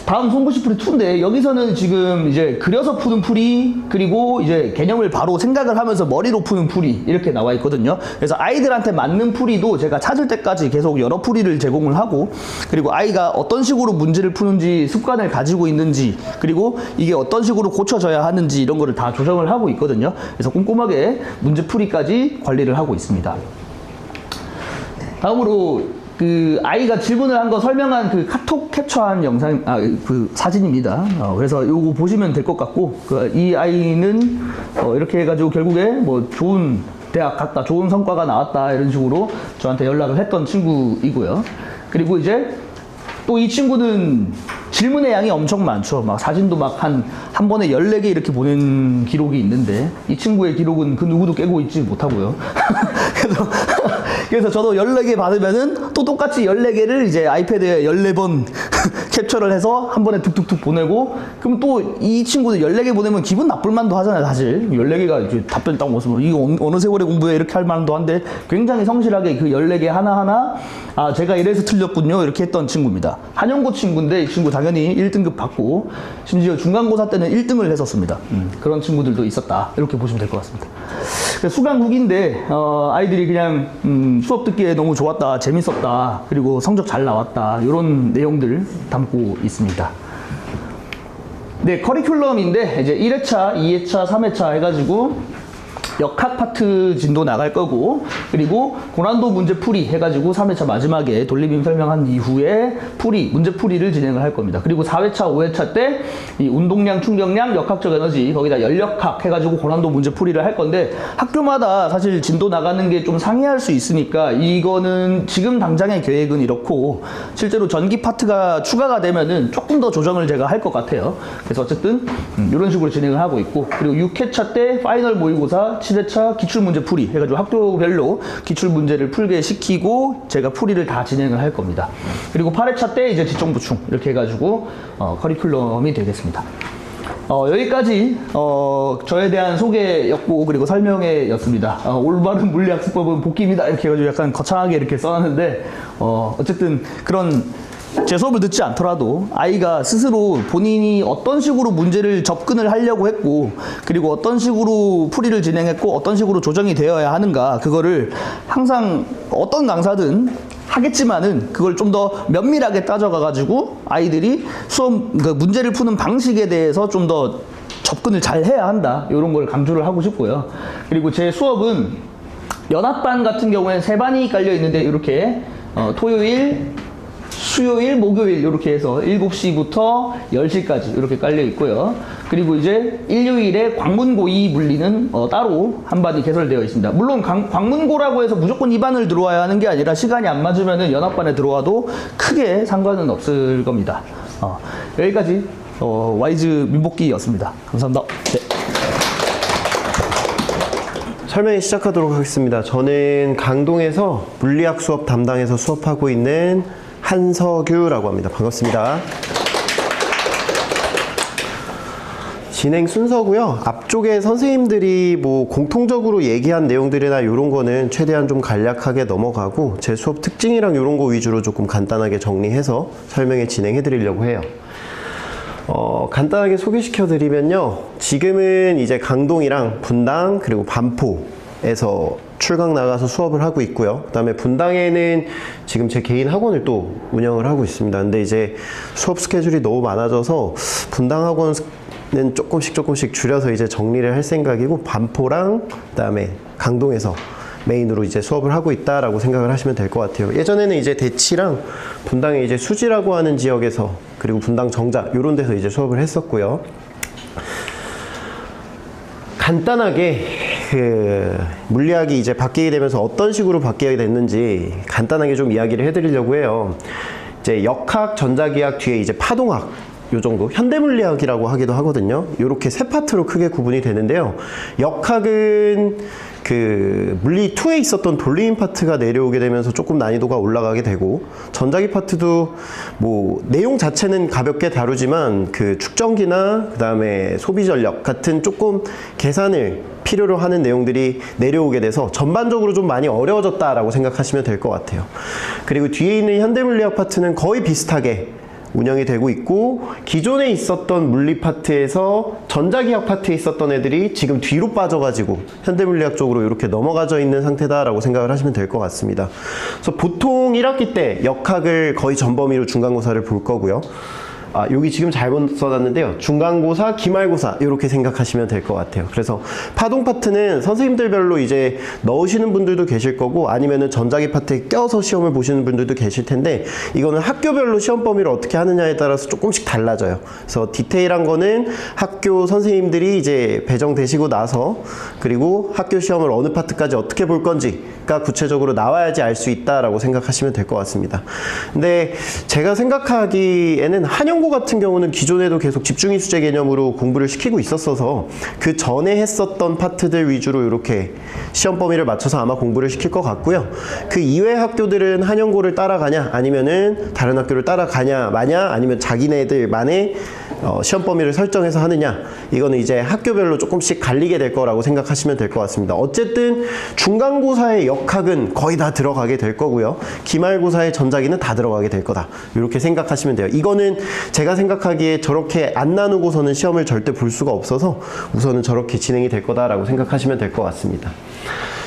[SPEAKER 4] 다음 손구시 풀이 2인데 여기서는 지금 이제 그려서 푸는 풀이 그리고 이제 개념을 바로 생각을 하면서 머리로 푸는 풀이 이렇게 나와 있거든요. 그래서 아이들한테 맞는 풀이도 제가 찾을 때까지 계속 여러 풀이를 제공을 하고 그리고 아이가 어떤 식으로 문제를 푸는지 습관을 가지고 있는지 그리고 이게 어떤 식으로 고쳐져야 하는지 이런 거를 다 조정을 하고 있거든요. 그래서 꼼꼼하게 문제 풀이까지 관리를 하고 있습니다. 다음으로 그 아이가 질문을 한 거 설명한 그 카톡 캡처한 영상 그 사진입니다. 그래서 요거 보시면 될 것 같고 이 아이는 이렇게 해가지고 결국에 뭐 좋은 대학 갔다 좋은 성과가 나왔다 이런 식으로 저한테 연락을 했던 친구이고요. 그리고 이제 또 이 친구는 질문의 양이 엄청 많죠. 막 사진도 막 한 번에 14개 이렇게 보낸 기록이 있는데 이 친구의 기록은 그 누구도 깨고 있지 못하고요. 그래서 저도 14개 받으면은 또 똑같이 14개를 이제 아이패드에 14번 캡처를 해서 한 번에 툭툭툭 보내고, 그럼 또 이 친구들 14개 보내면 기분 나쁠 만도 하잖아요, 사실. 14개가 이제 답변 딱 모습으로 이거 어느 세월에 공부해 이렇게 할 만도 한데 굉장히 성실하게 그 14개 하나하나 아, 제가 이래서 틀렸군요. 이렇게 했던 친구입니다. 한영고 친구인데 이 친구 당연히 1등급 받고 심지어 중간고사 때는 1등을 했었습니다. 그런 친구들도 있었다. 이렇게 보시면 될 것 같습니다. 수강 후기인데 아이들이 그냥 수업 듣기에 너무 좋았다, 재밌었다, 그리고 성적 잘 나왔다, 이런 내용들 담고 있습니다. 네, 커리큘럼인데 이제 1회차, 2회차, 3회차 해가지고 역학 파트 진도 나갈 거고, 그리고 고난도 문제 풀이 해가지고 3회차 마지막에 돌림임 설명한 이후에 문제 풀이를 진행을 할 겁니다. 그리고 4회차, 5회차 때 이 운동량, 충격량, 역학적 에너지, 거기다 연력학 해가지고 고난도 문제 풀이를 할 건데, 학교마다 사실 진도 나가는 게 좀 상이할 수 있으니까 이거는 지금 당장의 계획은 이렇고, 실제로 전기 파트가 추가가 되면은 조금 더 조정을 제가 할 것 같아요. 그래서 어쨌든 이런 식으로 진행을 하고 있고, 그리고 6회차 때 파이널 모의고사, 7회차 기출문제 풀이 해가지고 학교별로 기출문제를 풀게 시키고 제가 풀이를 다 진행을 할 겁니다. 그리고 8회차 때 이제 지정보충 이렇게 해가지고 커리큘럼이 되겠습니다. 여기까지 저에 대한 소개였고, 그리고 설명회였습니다. 올바른 물리학습법은 복기입니다 이렇게 해가지고 약간 거창하게 이렇게 써놨는데, 어쨌든 그런 제 수업을 듣지 않더라도 아이가 스스로 본인이 어떤 식으로 문제를 접근을 하려고 했고, 그리고 어떤 식으로 풀이를 진행했고, 어떤 식으로 조정이 되어야 하는가, 그거를 항상 어떤 강사든 하겠지만은 그걸 좀 더 면밀하게 따져가가지고 아이들이 수업 문제를 푸는 방식에 대해서 좀 더 접근을 잘 해야 한다, 이런 걸 강조를 하고 싶고요. 그리고 제 수업은 연합반 같은 경우에는 3반이 깔려 있는데 이렇게 토요일, 수요일, 목요일 이렇게 해서 7시부터 10시까지 이렇게 깔려 있고요. 그리고 이제 일요일에 광문고2 물리는 따로 한 반이 개설되어 있습니다. 물론 광문고라고 해서 무조건 2반을 들어와야 하는 게 아니라 시간이 안 맞으면은 연합반에 들어와도 크게 상관은 없을 겁니다. 여기까지 와이즈 민복기였습니다. 감사합니다. 네.
[SPEAKER 5] 설명을 시작하도록 하겠습니다. 저는 강동에서 물리학 수업 담당해서 수업하고 있는 한석규라고 합니다. 반갑습니다. 진행 순서고요. 앞쪽에 선생님들이 뭐 공통적으로 얘기한 내용들이나 이런 거는 최대한 좀 간략하게 넘어가고, 제 수업 특징이랑 이런 거 위주로 조금 간단하게 정리해서 설명에 진행해 드리려고 해요. 간단하게 소개시켜 드리면요. 지금은 이제 강동이랑 분당 그리고 반포에서 출강 나가서 수업을 하고 있고요. 그 다음에 분당에는 지금 제 개인 학원을 또 운영을 하고 있습니다. 근데 이제 수업 스케줄이 너무 많아져서 분당 학원은 조금씩 줄여서 이제 정리를 할 생각이고, 반포랑 그 다음에 강동에서 메인으로 이제 수업을 하고 있다라고 생각을 하시면 될 것 같아요. 예전에는 이제 대치랑 분당에 이제 수지라고 하는 지역에서, 그리고 분당 정자 이런 데서 이제 수업을 했었고요. 간단하게 물리학이 이제 바뀌게 되면서 어떤 식으로 바뀌게 됐는지 간단하게 좀 이야기를 해드리려고 해요. 이제 역학, 전자기학 뒤에 이제 파동학 요 정도, 현대물리학이라고 하기도 하거든요. 요렇게 세 파트로 크게 구분이 되는데요. 역학은 그 물리 2에 있었던 돌림 파트가 내려오게 되면서 조금 난이도가 올라가게 되고, 전자기 파트도 뭐 내용 자체는 가볍게 다루지만 그 축전기나 그 다음에 소비 전력 같은 조금 계산을 필요로 하는 내용들이 내려오게 돼서 전반적으로 좀 많이 어려워졌다라고 생각하시면 될 것 같아요. 그리고 뒤에 있는 현대물리학 파트는 거의 비슷하게 운영이 되고 있고, 기존에 있었던 물리 파트에서 전자기학 파트에 있었던 애들이 지금 뒤로 빠져가지고 현대물리학 쪽으로 이렇게 넘어가져 있는 상태다라고 생각을 하시면 될 것 같습니다. 그래서 보통 1학기 때 역학을 거의 전범위로 중간고사를 볼 거고요. 여기 지금 잘못 써놨는데요. 중간고사, 기말고사 이렇게 생각하시면 될 것 같아요. 그래서 파동 파트는 선생님들별로 이제 넣으시는 분들도 계실 거고, 아니면은 전자기 파트에 껴서 시험을 보시는 분들도 계실 텐데, 이거는 학교별로 시험 범위를 어떻게 하느냐에 따라서 조금씩 달라져요. 그래서 디테일한 거는 학교 선생님들이 이제 배정되시고 나서, 그리고 학교 시험을 어느 파트까지 어떻게 볼 건지가 구체적으로 나와야지 알 수 있다라고 생각하시면 될 것 같습니다. 근데 제가 생각하기에는 한영 성형고 같은 경우는 기존에도 계속 집중이 수제 개념으로 공부를 시키고 있었어서 그 전에 했었던 파트들 위주로 이렇게 시험 범위를 맞춰서 아마 공부를 시킬 것 같고요. 그 이외 학교들은 한영고를 따라가냐 아니면은 다른 학교를 따라가냐 마냐 아니면 자기네들만의 시험 범위를 설정해서 하느냐, 이거는 이제 학교별로 조금씩 갈리게 될 거라고 생각하시면 될 것 같습니다. 어쨌든 중간고사의 역학은 거의 다 들어가게 될 거고요. 기말고사의 전자기는 다 들어가게 될 거다, 이렇게 생각하시면 돼요. 이거는 제가 생각하기에 저렇게 안 나누고서는 시험을 절대 볼 수가 없어서 우선은 저렇게 진행이 될 거다라고 생각하시면 될 것 같습니다.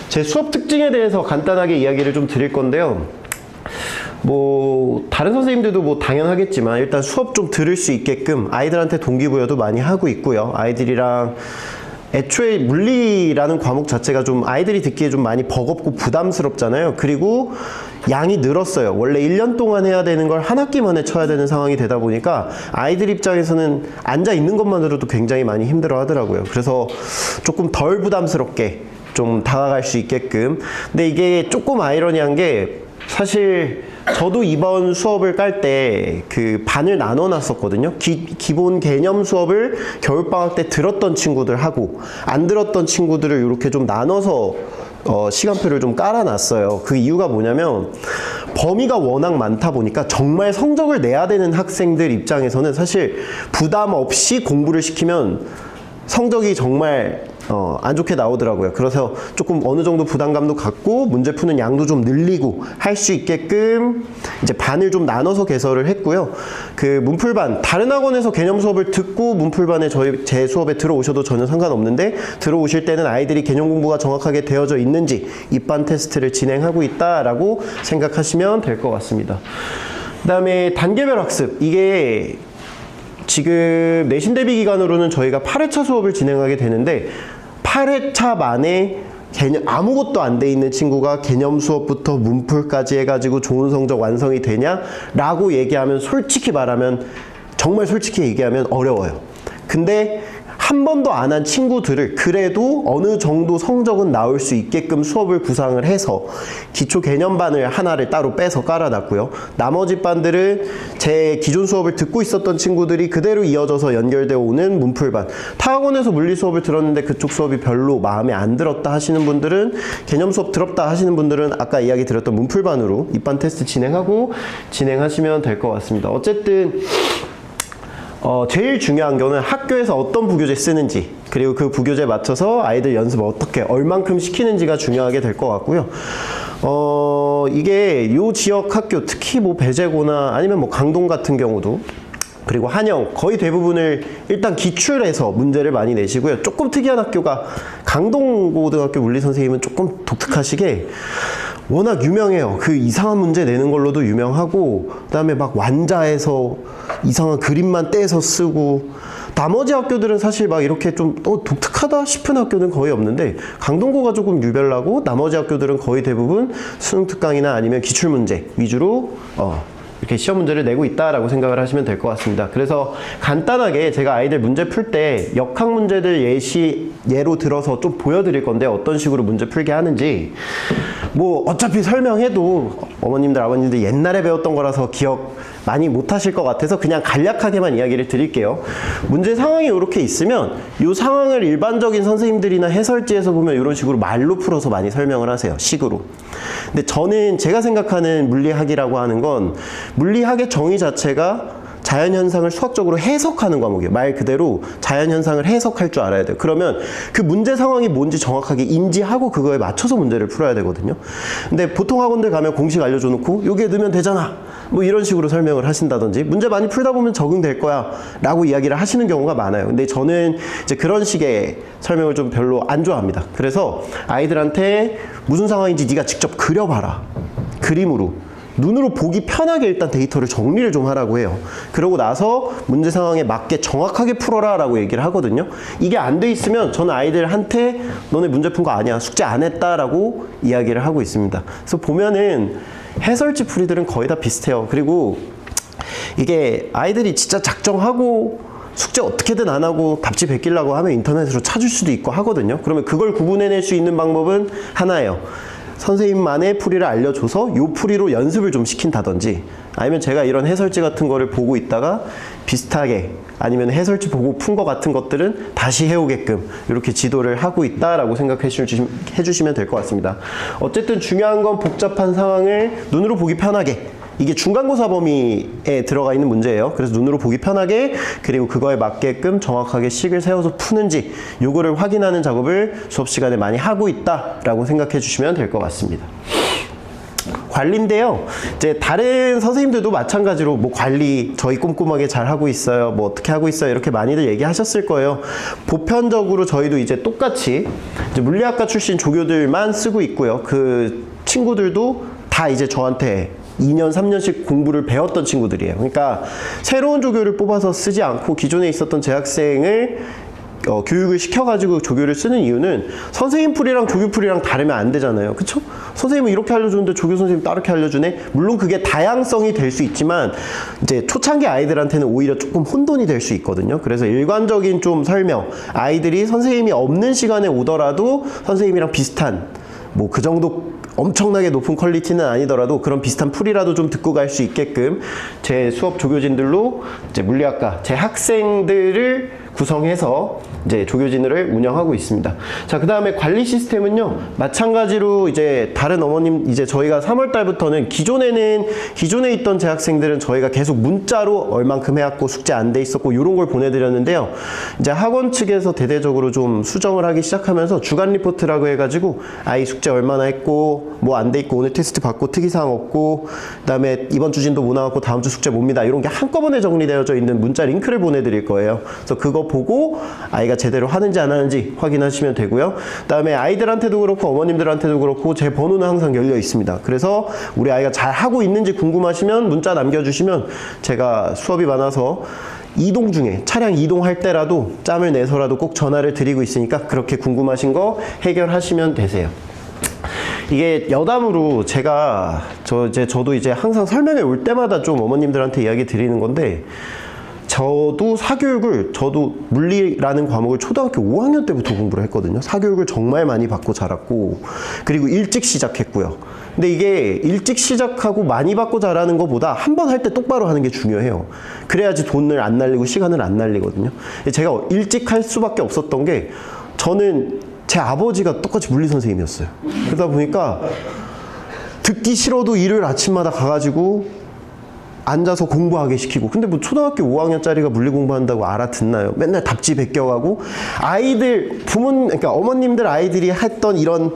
[SPEAKER 5] 제 수업 특징에 대해서 간단하게 이야기를 좀 드릴 건데요. 뭐 다른 선생님들도 뭐 당연하겠지만 일단 수업 좀 들을 수 있게끔 아이들한테 동기부여도 많이 하고 있고요. 아이들이랑 애초에 물리라는 과목 자체가 좀 아이들이 듣기에 좀 많이 버겁고 부담스럽잖아요. 그리고 양이 늘었어요. 원래 1년 동안 해야 되는 걸 한 학기 만에 쳐야 되는 상황이 되다 보니까 아이들 입장에서는 앉아 있는 것만으로도 굉장히 많이 힘들어 하더라고요. 그래서 조금 덜 부담스럽게 좀 다가갈 수 있게끔. 근데 이게 조금 아이러니한 게 사실 저도 이번 수업을 깔 때 그 반을 나눠 놨었거든요. 기본 개념 수업을 겨울방학 때 들었던 친구들하고 안 들었던 친구들을 이렇게 좀 나눠서 시간표를 좀 깔아놨어요. 그 이유가 뭐냐면 범위가 워낙 많다 보니까 정말 성적을 내야 되는 학생들 입장에서는 사실 부담 없이 공부를 시키면 성적이 정말 안 좋게 나오더라고요. 그래서 조금 어느 정도 부담감도 갖고 문제 푸는 양도 좀 늘리고 할 수 있게끔 이제 반을 좀 나눠서 개설을 했고요. 그 문풀반, 다른 학원에서 개념 수업을 듣고 문풀반에 제 수업에 들어오셔도 전혀 상관없는데, 들어오실 때는 아이들이 개념 공부가 정확하게 되어져 있는지 입반 테스트를 진행하고 있다라고 생각하시면 될 것 같습니다. 그 다음에 단계별 학습, 이게 지금 내신 대비 기간으로는 저희가 8회차 수업을 진행하게 되는데 8회차 만에 아무것도 안 돼 있는 친구가 개념 수업부터 문풀까지 해가지고 좋은 성적 완성이 되냐? 라고 얘기하면 솔직히 말하면, 정말 솔직히 얘기하면 어려워요. 근데 한 번도 안 한 친구들을 그래도 어느 정도 성적은 나올 수 있게끔 수업을 구상을 해서 기초 개념반을 하나를 따로 빼서 깔아놨고요. 나머지 반들은 제 기존 수업을 듣고 있었던 친구들이 그대로 이어져서 연결되어 오는 문풀반. 타 학원에서 물리 수업을 들었는데 그쪽 수업이 별로 마음에 안 들었다 하시는 분들은, 개념 수업 들었다 하시는 분들은 아까 이야기 드렸던 문풀반으로 입반 테스트 진행하시면 될 것 같습니다. 어쨌든 제일 중요한 거는 학교에서 어떤 부교재 쓰는지, 그리고 그 부교재에 맞춰서 아이들 연습 어떻게 얼만큼 시키는지가 중요하게 될 것 같고요. 이게 요 지역 학교, 특히 뭐 배재고나 아니면 뭐 강동 같은 경우도, 그리고 한영, 거의 대부분을 일단 기출해서 문제를 많이 내시고요. 조금 특이한 학교가 강동고등학교 물리 선생님은 조금 독특하시게 워낙 유명해요. 그 이상한 문제 내는 걸로도 유명하고, 그 다음에 막 완자에서 이상한 그림만 떼서 쓰고, 나머지 학교들은 사실 막 이렇게 좀 독특하다 싶은 학교는 거의 없는데 강동고가 조금 유별나고, 나머지 학교들은 거의 대부분 수능 특강이나 아니면 기출 문제 위주로 이렇게 시험 문제를 내고 있다라고 생각을 하시면 될 것 같습니다. 그래서 간단하게 제가 아이들 문제 풀 때 역학 문제들 예로 들어서 좀 보여드릴 건데, 어떤 식으로 문제 풀게 하는지, 뭐 어차피 설명해도 어머님들 아버님들 옛날에 배웠던 거라서 기억 많이 못 하실 것 같아서 그냥 간략하게만 이야기를 드릴게요. 문제 상황이 이렇게 있으면 이 상황을 일반적인 선생님들이나 해설지에서 보면 이런 식으로 말로 풀어서 많이 설명을 하세요. 식으로. 근데 저는 제가 생각하는 물리학이라고 하는 건, 물리학의 정의 자체가 자연현상을 수학적으로 해석하는 과목이에요. 말 그대로 자연현상을 해석할 줄 알아야 돼요. 그러면 그 문제 상황이 뭔지 정확하게 인지하고 그거에 맞춰서 문제를 풀어야 되거든요. 근데 보통 학원들 가면 공식 알려줘 놓고 요게 넣으면 되잖아, 뭐 이런 식으로 설명을 하신다든지, 문제 많이 풀다 보면 적응될 거야 라고 이야기를 하시는 경우가 많아요. 근데 저는 이제 그런 식의 설명을 좀 별로 안 좋아합니다. 그래서 아이들한테 무슨 상황인지 네가 직접 그려봐라. 그림으로. 눈으로 보기 편하게 일단 데이터를 정리를 좀 하라고 해요. 그러고 나서 문제 상황에 맞게 정확하게 풀어라 라고 얘기를 하거든요. 이게 안 돼 있으면 저는 아이들한테 너네 문제 푼 거 아니야, 숙제 안 했다 라고 이야기를 하고 있습니다. 그래서 보면은 해설지 풀이들은 거의 다 비슷해요. 그리고 이게 아이들이 진짜 작정하고 숙제 어떻게든 안 하고 답지 베끼려고 하면 인터넷으로 찾을 수도 있고 하거든요. 그러면 그걸 구분해낼 수 있는 방법은 하나예요. 선생님만의 풀이를 알려줘서 요 풀이로 연습을 좀 시킨다든지, 아니면 제가 이런 해설지 같은 거를 보고 있다가 비슷하게, 아니면 해설지 보고 푼 거 같은 것들은 다시 해오게끔 이렇게 지도를 하고 있다라고 생각해 주시면 될 것 같습니다. 어쨌든 중요한 건 복잡한 상황을 눈으로 보기 편하게, 이게 중간고사 범위에 들어가 있는 문제예요. 그래서 눈으로 보기 편하게, 그리고 그거에 맞게끔 정확하게 식을 세워서 푸는지 요거를 확인하는 작업을 수업 시간에 많이 하고 있다라고 생각해 주시면 될 것 같습니다. 관리인데요. 이제 다른 선생님들도 마찬가지로 뭐 관리 저희 꼼꼼하게 잘 하고 있어요. 뭐 어떻게 하고 있어요. 이렇게 많이들 얘기하셨을 거예요. 보편적으로 저희도 이제 똑같이 이제 물리학과 출신 조교들만 쓰고 있고요. 그 친구들도 다 이제 저한테 2년, 3년씩 공부를 배웠던 친구들이에요. 그러니까 새로운 조교를 뽑아서 쓰지 않고 기존에 있었던 재학생을 교육을 시켜가지고 조교를 쓰는 이유는 선생님 풀이랑 조교 풀이랑 다르면 안 되잖아요. 그쵸? 선생님은 이렇게 알려주는데 조교 선생님 다르게 알려주네? 물론 그게 다양성이 될 수 있지만 이제 초창기 아이들한테는 오히려 조금 혼돈이 될 수 있거든요. 그래서 일관적인 좀 설명, 아이들이 선생님이 없는 시간에 오더라도 선생님이랑 비슷한 뭐 그 정도 엄청나게 높은 퀄리티는 아니더라도 그런 비슷한 풀이라도 좀 듣고 갈 수 있게끔 제 수업 조교진들로 이제 물리학과 제 학생들을 구성해서 이제 조교진을 운영하고 있습니다. 자, 그 다음에 관리 시스템은요, 마찬가지로 이제 다른 어머님, 이제 저희가 3월 달부터는 기존에 있던 재학생들은 저희가 계속 문자로 얼만큼 해왔고 숙제 안 돼 있었고 이런 걸 보내드렸는데요. 이제 학원 측에서 대대적으로 좀 수정을 하기 시작하면서 주간 리포트라고 해가지고 아이 숙제 얼마나 했고 뭐 안 돼 있고 오늘 테스트 받고 특이사항 없고 그다음에 이번 주 진도 못 나왔고 다음 주 숙제 뭡니다. 이런 게 한꺼번에 정리되어져 있는 문자 링크를 보내드릴 거예요. 그래서 그거 보고 아이가 제대로 하는지 안 하는지 확인하시면 되고요. 그다음에 아이들한테도 그렇고 어머님들한테도 그렇고 제 번호는 항상 열려 있습니다. 그래서 우리 아이가 잘 하고 있는지 궁금하시면 문자 남겨주시면 제가 수업이 많아서 이동 중에 차량 이동할 때라도 짬을 내서라도 꼭 전화를 드리고 있으니까 그렇게 궁금하신 거 해결하시면 되세요. 이게 여담으로 저도 이제 항상 설명회 올 때마다 좀 어머님들한테 이야기 드리는 건데, 저도 물리라는 과목을 초등학교 5학년 때부터 공부를 했거든요. 사교육을 정말 많이 받고 자랐고, 그리고 일찍 시작했고요. 근데 이게 일찍 시작하고 많이 받고 자라는 것보다 한 번 할 때 똑바로 하는 게 중요해요. 그래야지 돈을 안 날리고 시간을 안 날리거든요. 제가 일찍 할 수밖에 없었던 게, 저는 제 아버지가 똑같이 물리 선생님이었어요. 그러다 보니까 듣기 싫어도 일요일 아침마다 가가지고 앉아서 공부하게 시키고, 근데 뭐 초등학교 5학년짜리가 물리 공부한다고 알아듣나요? 맨날 답지 베껴가고, 그러니까 어머님들 아이들이 했던 이런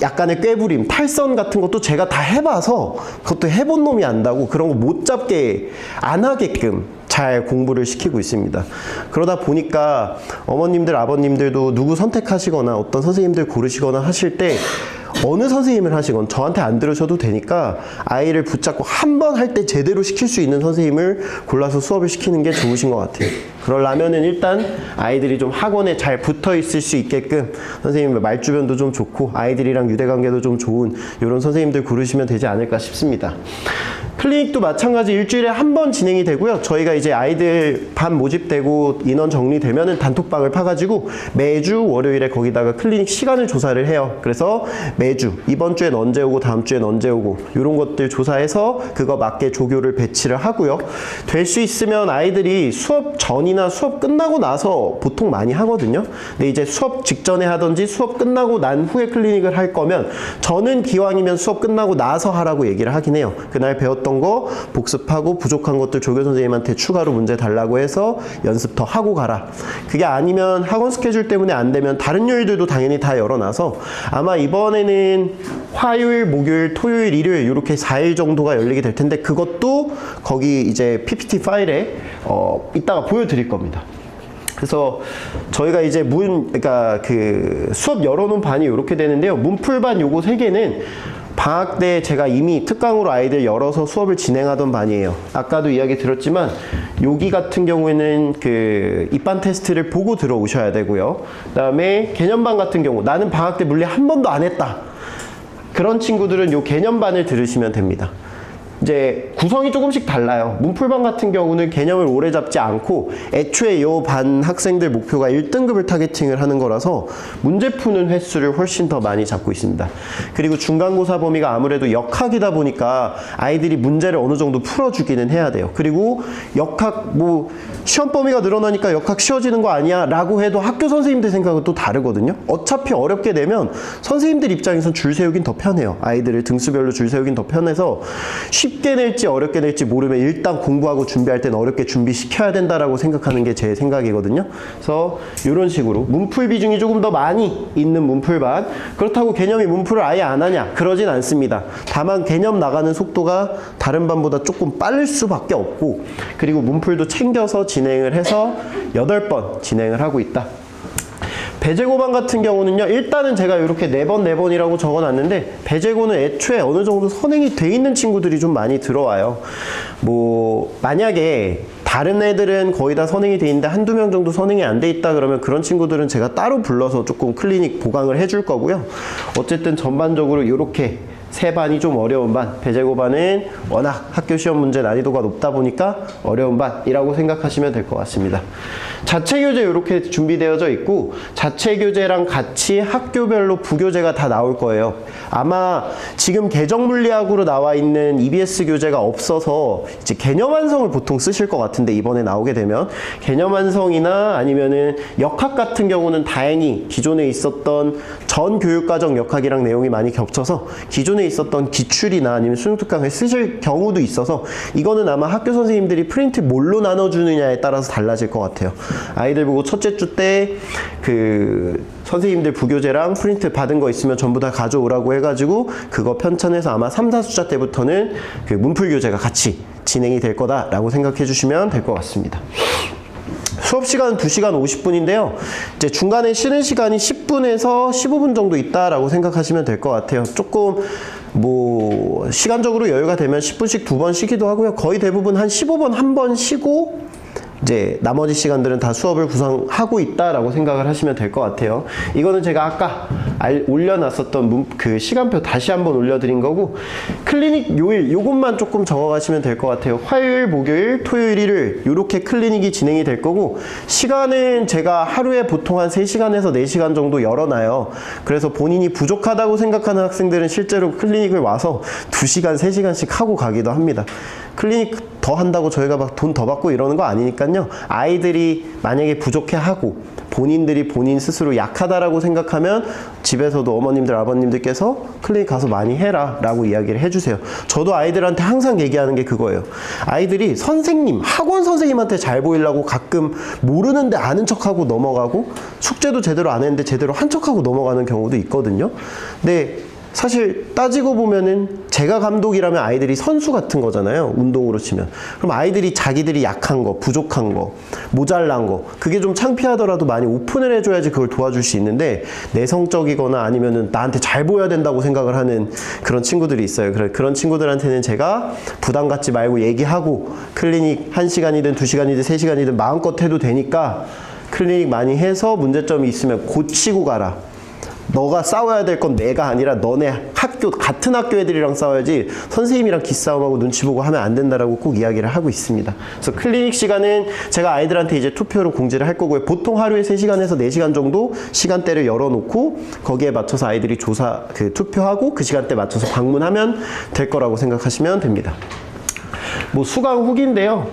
[SPEAKER 5] 약간의 꾀부림, 탈선 같은 것도 제가 다 해봐서, 그것도 해본 놈이 안다고 그런 거 못 잡게 안 하게끔 잘 공부를 시키고 있습니다. 그러다 보니까 어머님들, 아버님들도 누구 선택하시거나 어떤 선생님들 고르시거나 하실 때 어느 선생님을 하시건 저한테 안 들으셔도 되니까 아이를 붙잡고 한 번 할 때 제대로 시킬 수 있는 선생님을 골라서 수업을 시키는 게 좋으신 것 같아요. 그러려면은 일단 아이들이 좀 학원에 잘 붙어 있을 수 있게끔 선생님의 말주변도 좀 좋고 아이들이랑 유대관계도 좀 좋은 이런 선생님들 고르시면 되지 않을까 싶습니다. 클리닉도 마찬가지 일주일에 한 번 진행이 되고요. 저희가 이제 아이들 반 모집되고 인원 정리되면은 단톡방을 파가지고 매주 월요일에 거기다가 클리닉 시간을 조사를 해요. 그래서 매주 이번 주엔 언제 오고 다음 주엔 언제 오고 이런 것들 조사해서 그거 맞게 조교를 배치를 하고요. 될 수 있으면 아이들이 수업 전이나 수업 끝나고 나서 보통 많이 하거든요. 근데 이제 수업 직전에 하든지 수업 끝나고 난 후에 클리닉을 할 거면 저는 기왕이면 수업 끝나고 나서 하라고 얘기를 하긴 해요. 그날 배웠던 거 복습하고 부족한 것들 조교 선생님한테 추가로 문제 달라고 해서 연습 더 하고 가라. 그게 아니면 학원 스케줄 때문에 안 되면 다른 요일들도 당연히 다 열어놔서 아마 이번에는 화요일, 목요일, 토요일, 일요일 이렇게 4일 정도가 열리게 될 텐데 그것도 거기 이제 PPT 파일에 이따가 보여드릴 겁니다. 그래서 저희가 이제 그러니까 그 수업 열어놓은 반이 이렇게 되는데요. 문풀반 요거 3개는 방학 때 제가 이미 특강으로 아이들 열어서 수업을 진행하던 반이에요. 아까도 이야기 들었지만 여기 같은 경우에는 그 입반 테스트를 보고 들어오셔야 되고요. 그 다음에 개념반 같은 경우 나는 방학 때 물리 한 번도 안 했다. 그런 친구들은 요 개념반을 들으시면 됩니다. 이제 구성이 조금씩 달라요. 문풀반 같은 경우는 개념을 오래 잡지 않고 애초에 이 반 학생들 목표가 1등급을 타겟팅을 하는 거라서 문제 푸는 횟수를 훨씬 더 많이 잡고 있습니다. 그리고 중간고사 범위가 아무래도 역학이다 보니까 아이들이 문제를 어느 정도 풀어주기는 해야 돼요. 그리고 역학 뭐 시험 범위가 늘어나니까 역학 쉬워지는 거 아니야 라고 해도 학교 선생님들 생각은 또 다르거든요. 어차피 어렵게 되면 선생님들 입장에선 줄 세우긴 더 편해요. 아이들을 등수별로 줄 세우긴 더 편해서 쉽게 낼지 어렵게 낼지 모르면 일단 공부하고 준비할 땐 어렵게 준비시켜야 된다라고 생각하는 게 제 생각이거든요. 그래서 이런 식으로 문풀 비중이 조금 더 많이 있는 문풀반. 그렇다고 개념이 문풀을 아예 안 하냐? 그러진 않습니다. 다만 개념 나가는 속도가 다른 반보다 조금 빠를 수밖에 없고, 그리고 문풀도 챙겨서 진행을 해서 8번 진행을 하고 있다. 배제고반 같은 경우는요, 일단은 제가 이렇게 4번이라고 적어놨는데, 배제고는 애초에 어느 정도 선행이 돼 있는 친구들이 좀 많이 들어와요. 뭐 만약에 다른 애들은 거의 다 선행이 돼 있는데 한두 명 정도 선행이 안 돼 있다 그러면 그런 친구들은 제가 따로 불러서 조금 클리닉 보강을 해줄 거고요. 어쨌든 전반적으로 이렇게 세 반이 좀 어려운 반, 배제고반은 워낙 학교 시험 문제 난이도가 높다 보니까 어려운 반이라고 생각하시면 될 것 같습니다. 자체 교재 이렇게 준비되어져 있고, 자체 교재랑 같이 학교별로 부교재가 다 나올 거예요. 아마 지금 개정물리학으로 나와 있는 EBS 교재가 없어서 이제 개념 완성을 보통 쓰실 것 같은데, 이번에 나오게 되면 개념 완성이나 아니면은 역학 같은 경우는 다행히 기존에 있었던 전 교육과정 역학이랑 내용이 많이 겹쳐서 기존에 있었던 기출이나 아니면 수능특강을 쓰실 경우도 있어서, 이거는 아마 학교 선생님들이 프린트 뭘로 나눠주느냐에 따라서 달라질 것 같아요. 아이들 보고 첫째 주 때 그 선생님들 부교재랑 프린트 받은 거 있으면 전부 다 가져오라고 해가지고 그거 편찬해서 아마 3, 4수자 때부터는 그 문풀 교재가 같이 진행이 될 거다라고 생각해 주시면 될 것 같습니다. 수업 시간은 2시간 50분인데요. 이제 중간에 쉬는 시간이 10분에서 15분 정도 있다라고 생각하시면 될 것 같아요. 조금 뭐 시간적으로 여유가 되면 10분씩 2번 쉬기도 하고요. 거의 대부분 한 15분 한 번 쉬고 이제 나머지 시간들은 다 수업을 구성하고 있다라고 생각을 하시면 될 것 같아요. 이거는 제가 아까 올려놨었던 그 시간표 다시 한번 올려드린 거고, 클리닉 요일 요것만 조금 적어가시면 될 것 같아요. 화요일, 목요일, 토요일, 일요일 요렇게 클리닉이 진행이 될 거고, 시간은 제가 하루에 보통 한 3시간에서 4시간 정도 열어놔요. 그래서 본인이 부족하다고 생각하는 학생들은 실제로 클리닉을 와서 2시간, 3시간씩 하고 가기도 합니다. 클리닉 더 한다고 저희가 막 돈 더 받고 이러는 거 아니니까요. 아이들이 만약에 부족해하고 본인들이 본인 스스로 약하다라고 생각하면 집에서도 어머님들, 아버님들께서 클리닉 가서 많이 해라 라고 이야기를 해주세요. 저도 아이들한테 항상 얘기하는 게 그거예요. 아이들이 선생님, 학원 선생님한테 잘 보이려고 가끔 모르는데 아는 척하고 넘어가고, 숙제도 제대로 안 했는데 제대로 한 척하고 넘어가는 경우도 있거든요. 근데 사실 따지고 보면은 제가 감독이라면 아이들이 선수 같은 거잖아요. 운동으로 치면. 그럼 아이들이 자기들이 약한 거, 부족한 거, 모자란 거, 그게 좀 창피하더라도 많이 오픈을 해줘야지 그걸 도와줄 수 있는데, 내성적이거나 아니면은 나한테 잘 보여야 된다고 생각을 하는 그런 친구들이 있어요. 그런 친구들한테는 제가 부담 갖지 말고 얘기하고, 클리닉 1시간이든 2시간이든 3시간이든 마음껏 해도 되니까 클리닉 많이 해서 문제점이 있으면 고치고 가라. 너가 싸워야 될 건 내가 아니라 너네 같은 학교 애들이랑 싸워야지 선생님이랑 기싸움하고 눈치 보고 하면 안 된다라고 꼭 이야기를 하고 있습니다. 그래서 클리닉 시간은 제가 아이들한테 이제 투표로 공지를 할 거고요. 보통 하루에 3시간에서 4시간 정도 시간대를 열어놓고 거기에 맞춰서 아이들이 투표하고 그 시간대 맞춰서 방문하면 될 거라고 생각하시면 됩니다. 뭐 수강 후기인데요.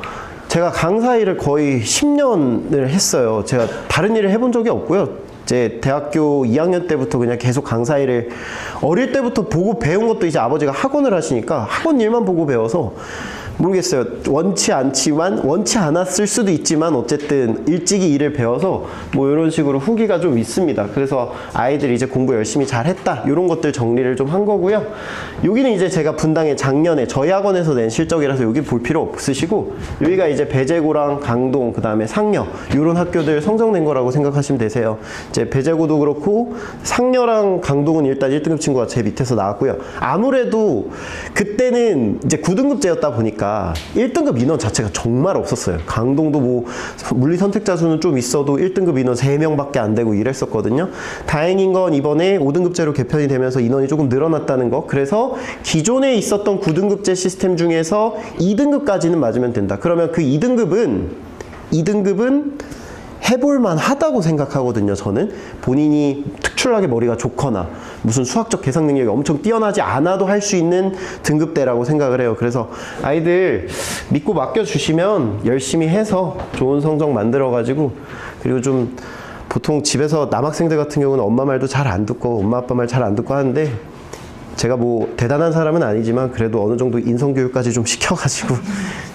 [SPEAKER 5] 제가 강사 일을 거의 10년을 했어요. 제가 다른 일을 해본 적이 없고요. 이제 대학교 2학년 때부터 그냥 계속 강사 일을 어릴 때부터 보고 배운 것도 이제 아버지가 학원을 하시니까 학원 일만 보고 배워서 모르겠어요. 원치 않았을 수도 있지만 어쨌든 일찍이 일을 배워서 뭐 이런 식으로 후기가 좀 있습니다. 그래서 아이들이 이제 공부 열심히 잘했다 이런 것들 정리를 좀 한 거고요. 여기는 이제 제가 분당에 작년에 저희 학원에서 낸 실적이라서 여기 볼 필요 없으시고, 여기가 이제 배제고랑 강동, 그 다음에 상여 이런 학교들 성적 낸 거라고 생각하시면 되세요. 이제 배제고도 그렇고 상여랑 강동은 일단 1등급 친구가 제 밑에서 나왔고요. 아무래도 그때는 이제 9등급제였다 보니까 자체가 1등급 인원 자체가 정말 없었어요. 강동도 뭐 물리 선택자 수는 좀 있어도 1등급 인원 3명밖에 안 되고 이랬었거든요. 다행인 건 이번에 5등급제로 개편이 되면서 인원이 조금 늘어났다는 거. 그래서 기존에 있었던 9등급제 시스템 중에서 2등급까지는 맞으면 된다. 그러면 그 2등급은 해볼만 하다고 생각하거든요. 저는 본인이 특출나게 머리가 좋거나 무슨 수학적 계산 능력이 엄청 뛰어나지 않아도 할 수 있는 등급대라고 생각을 해요. 그래서 아이들 믿고 맡겨주시면 열심히 해서 좋은 성적 만들어가지고, 그리고 좀 보통 집에서 남학생들 같은 경우는 엄마 말도 잘 안 듣고 엄마 아빠 말 잘 안 듣고 하는데, 제가 뭐 대단한 사람은 아니지만 그래도 어느 정도 인성교육까지 좀 시켜가지고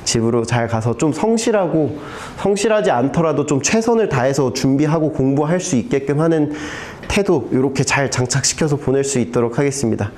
[SPEAKER 5] 집으로 잘 가서 좀 성실하지 않더라도 좀 최선을 다해서 준비하고 공부할 수 있게끔 하는 태도, 이렇게 잘 장착시켜서 보낼 수 있도록 하겠습니다.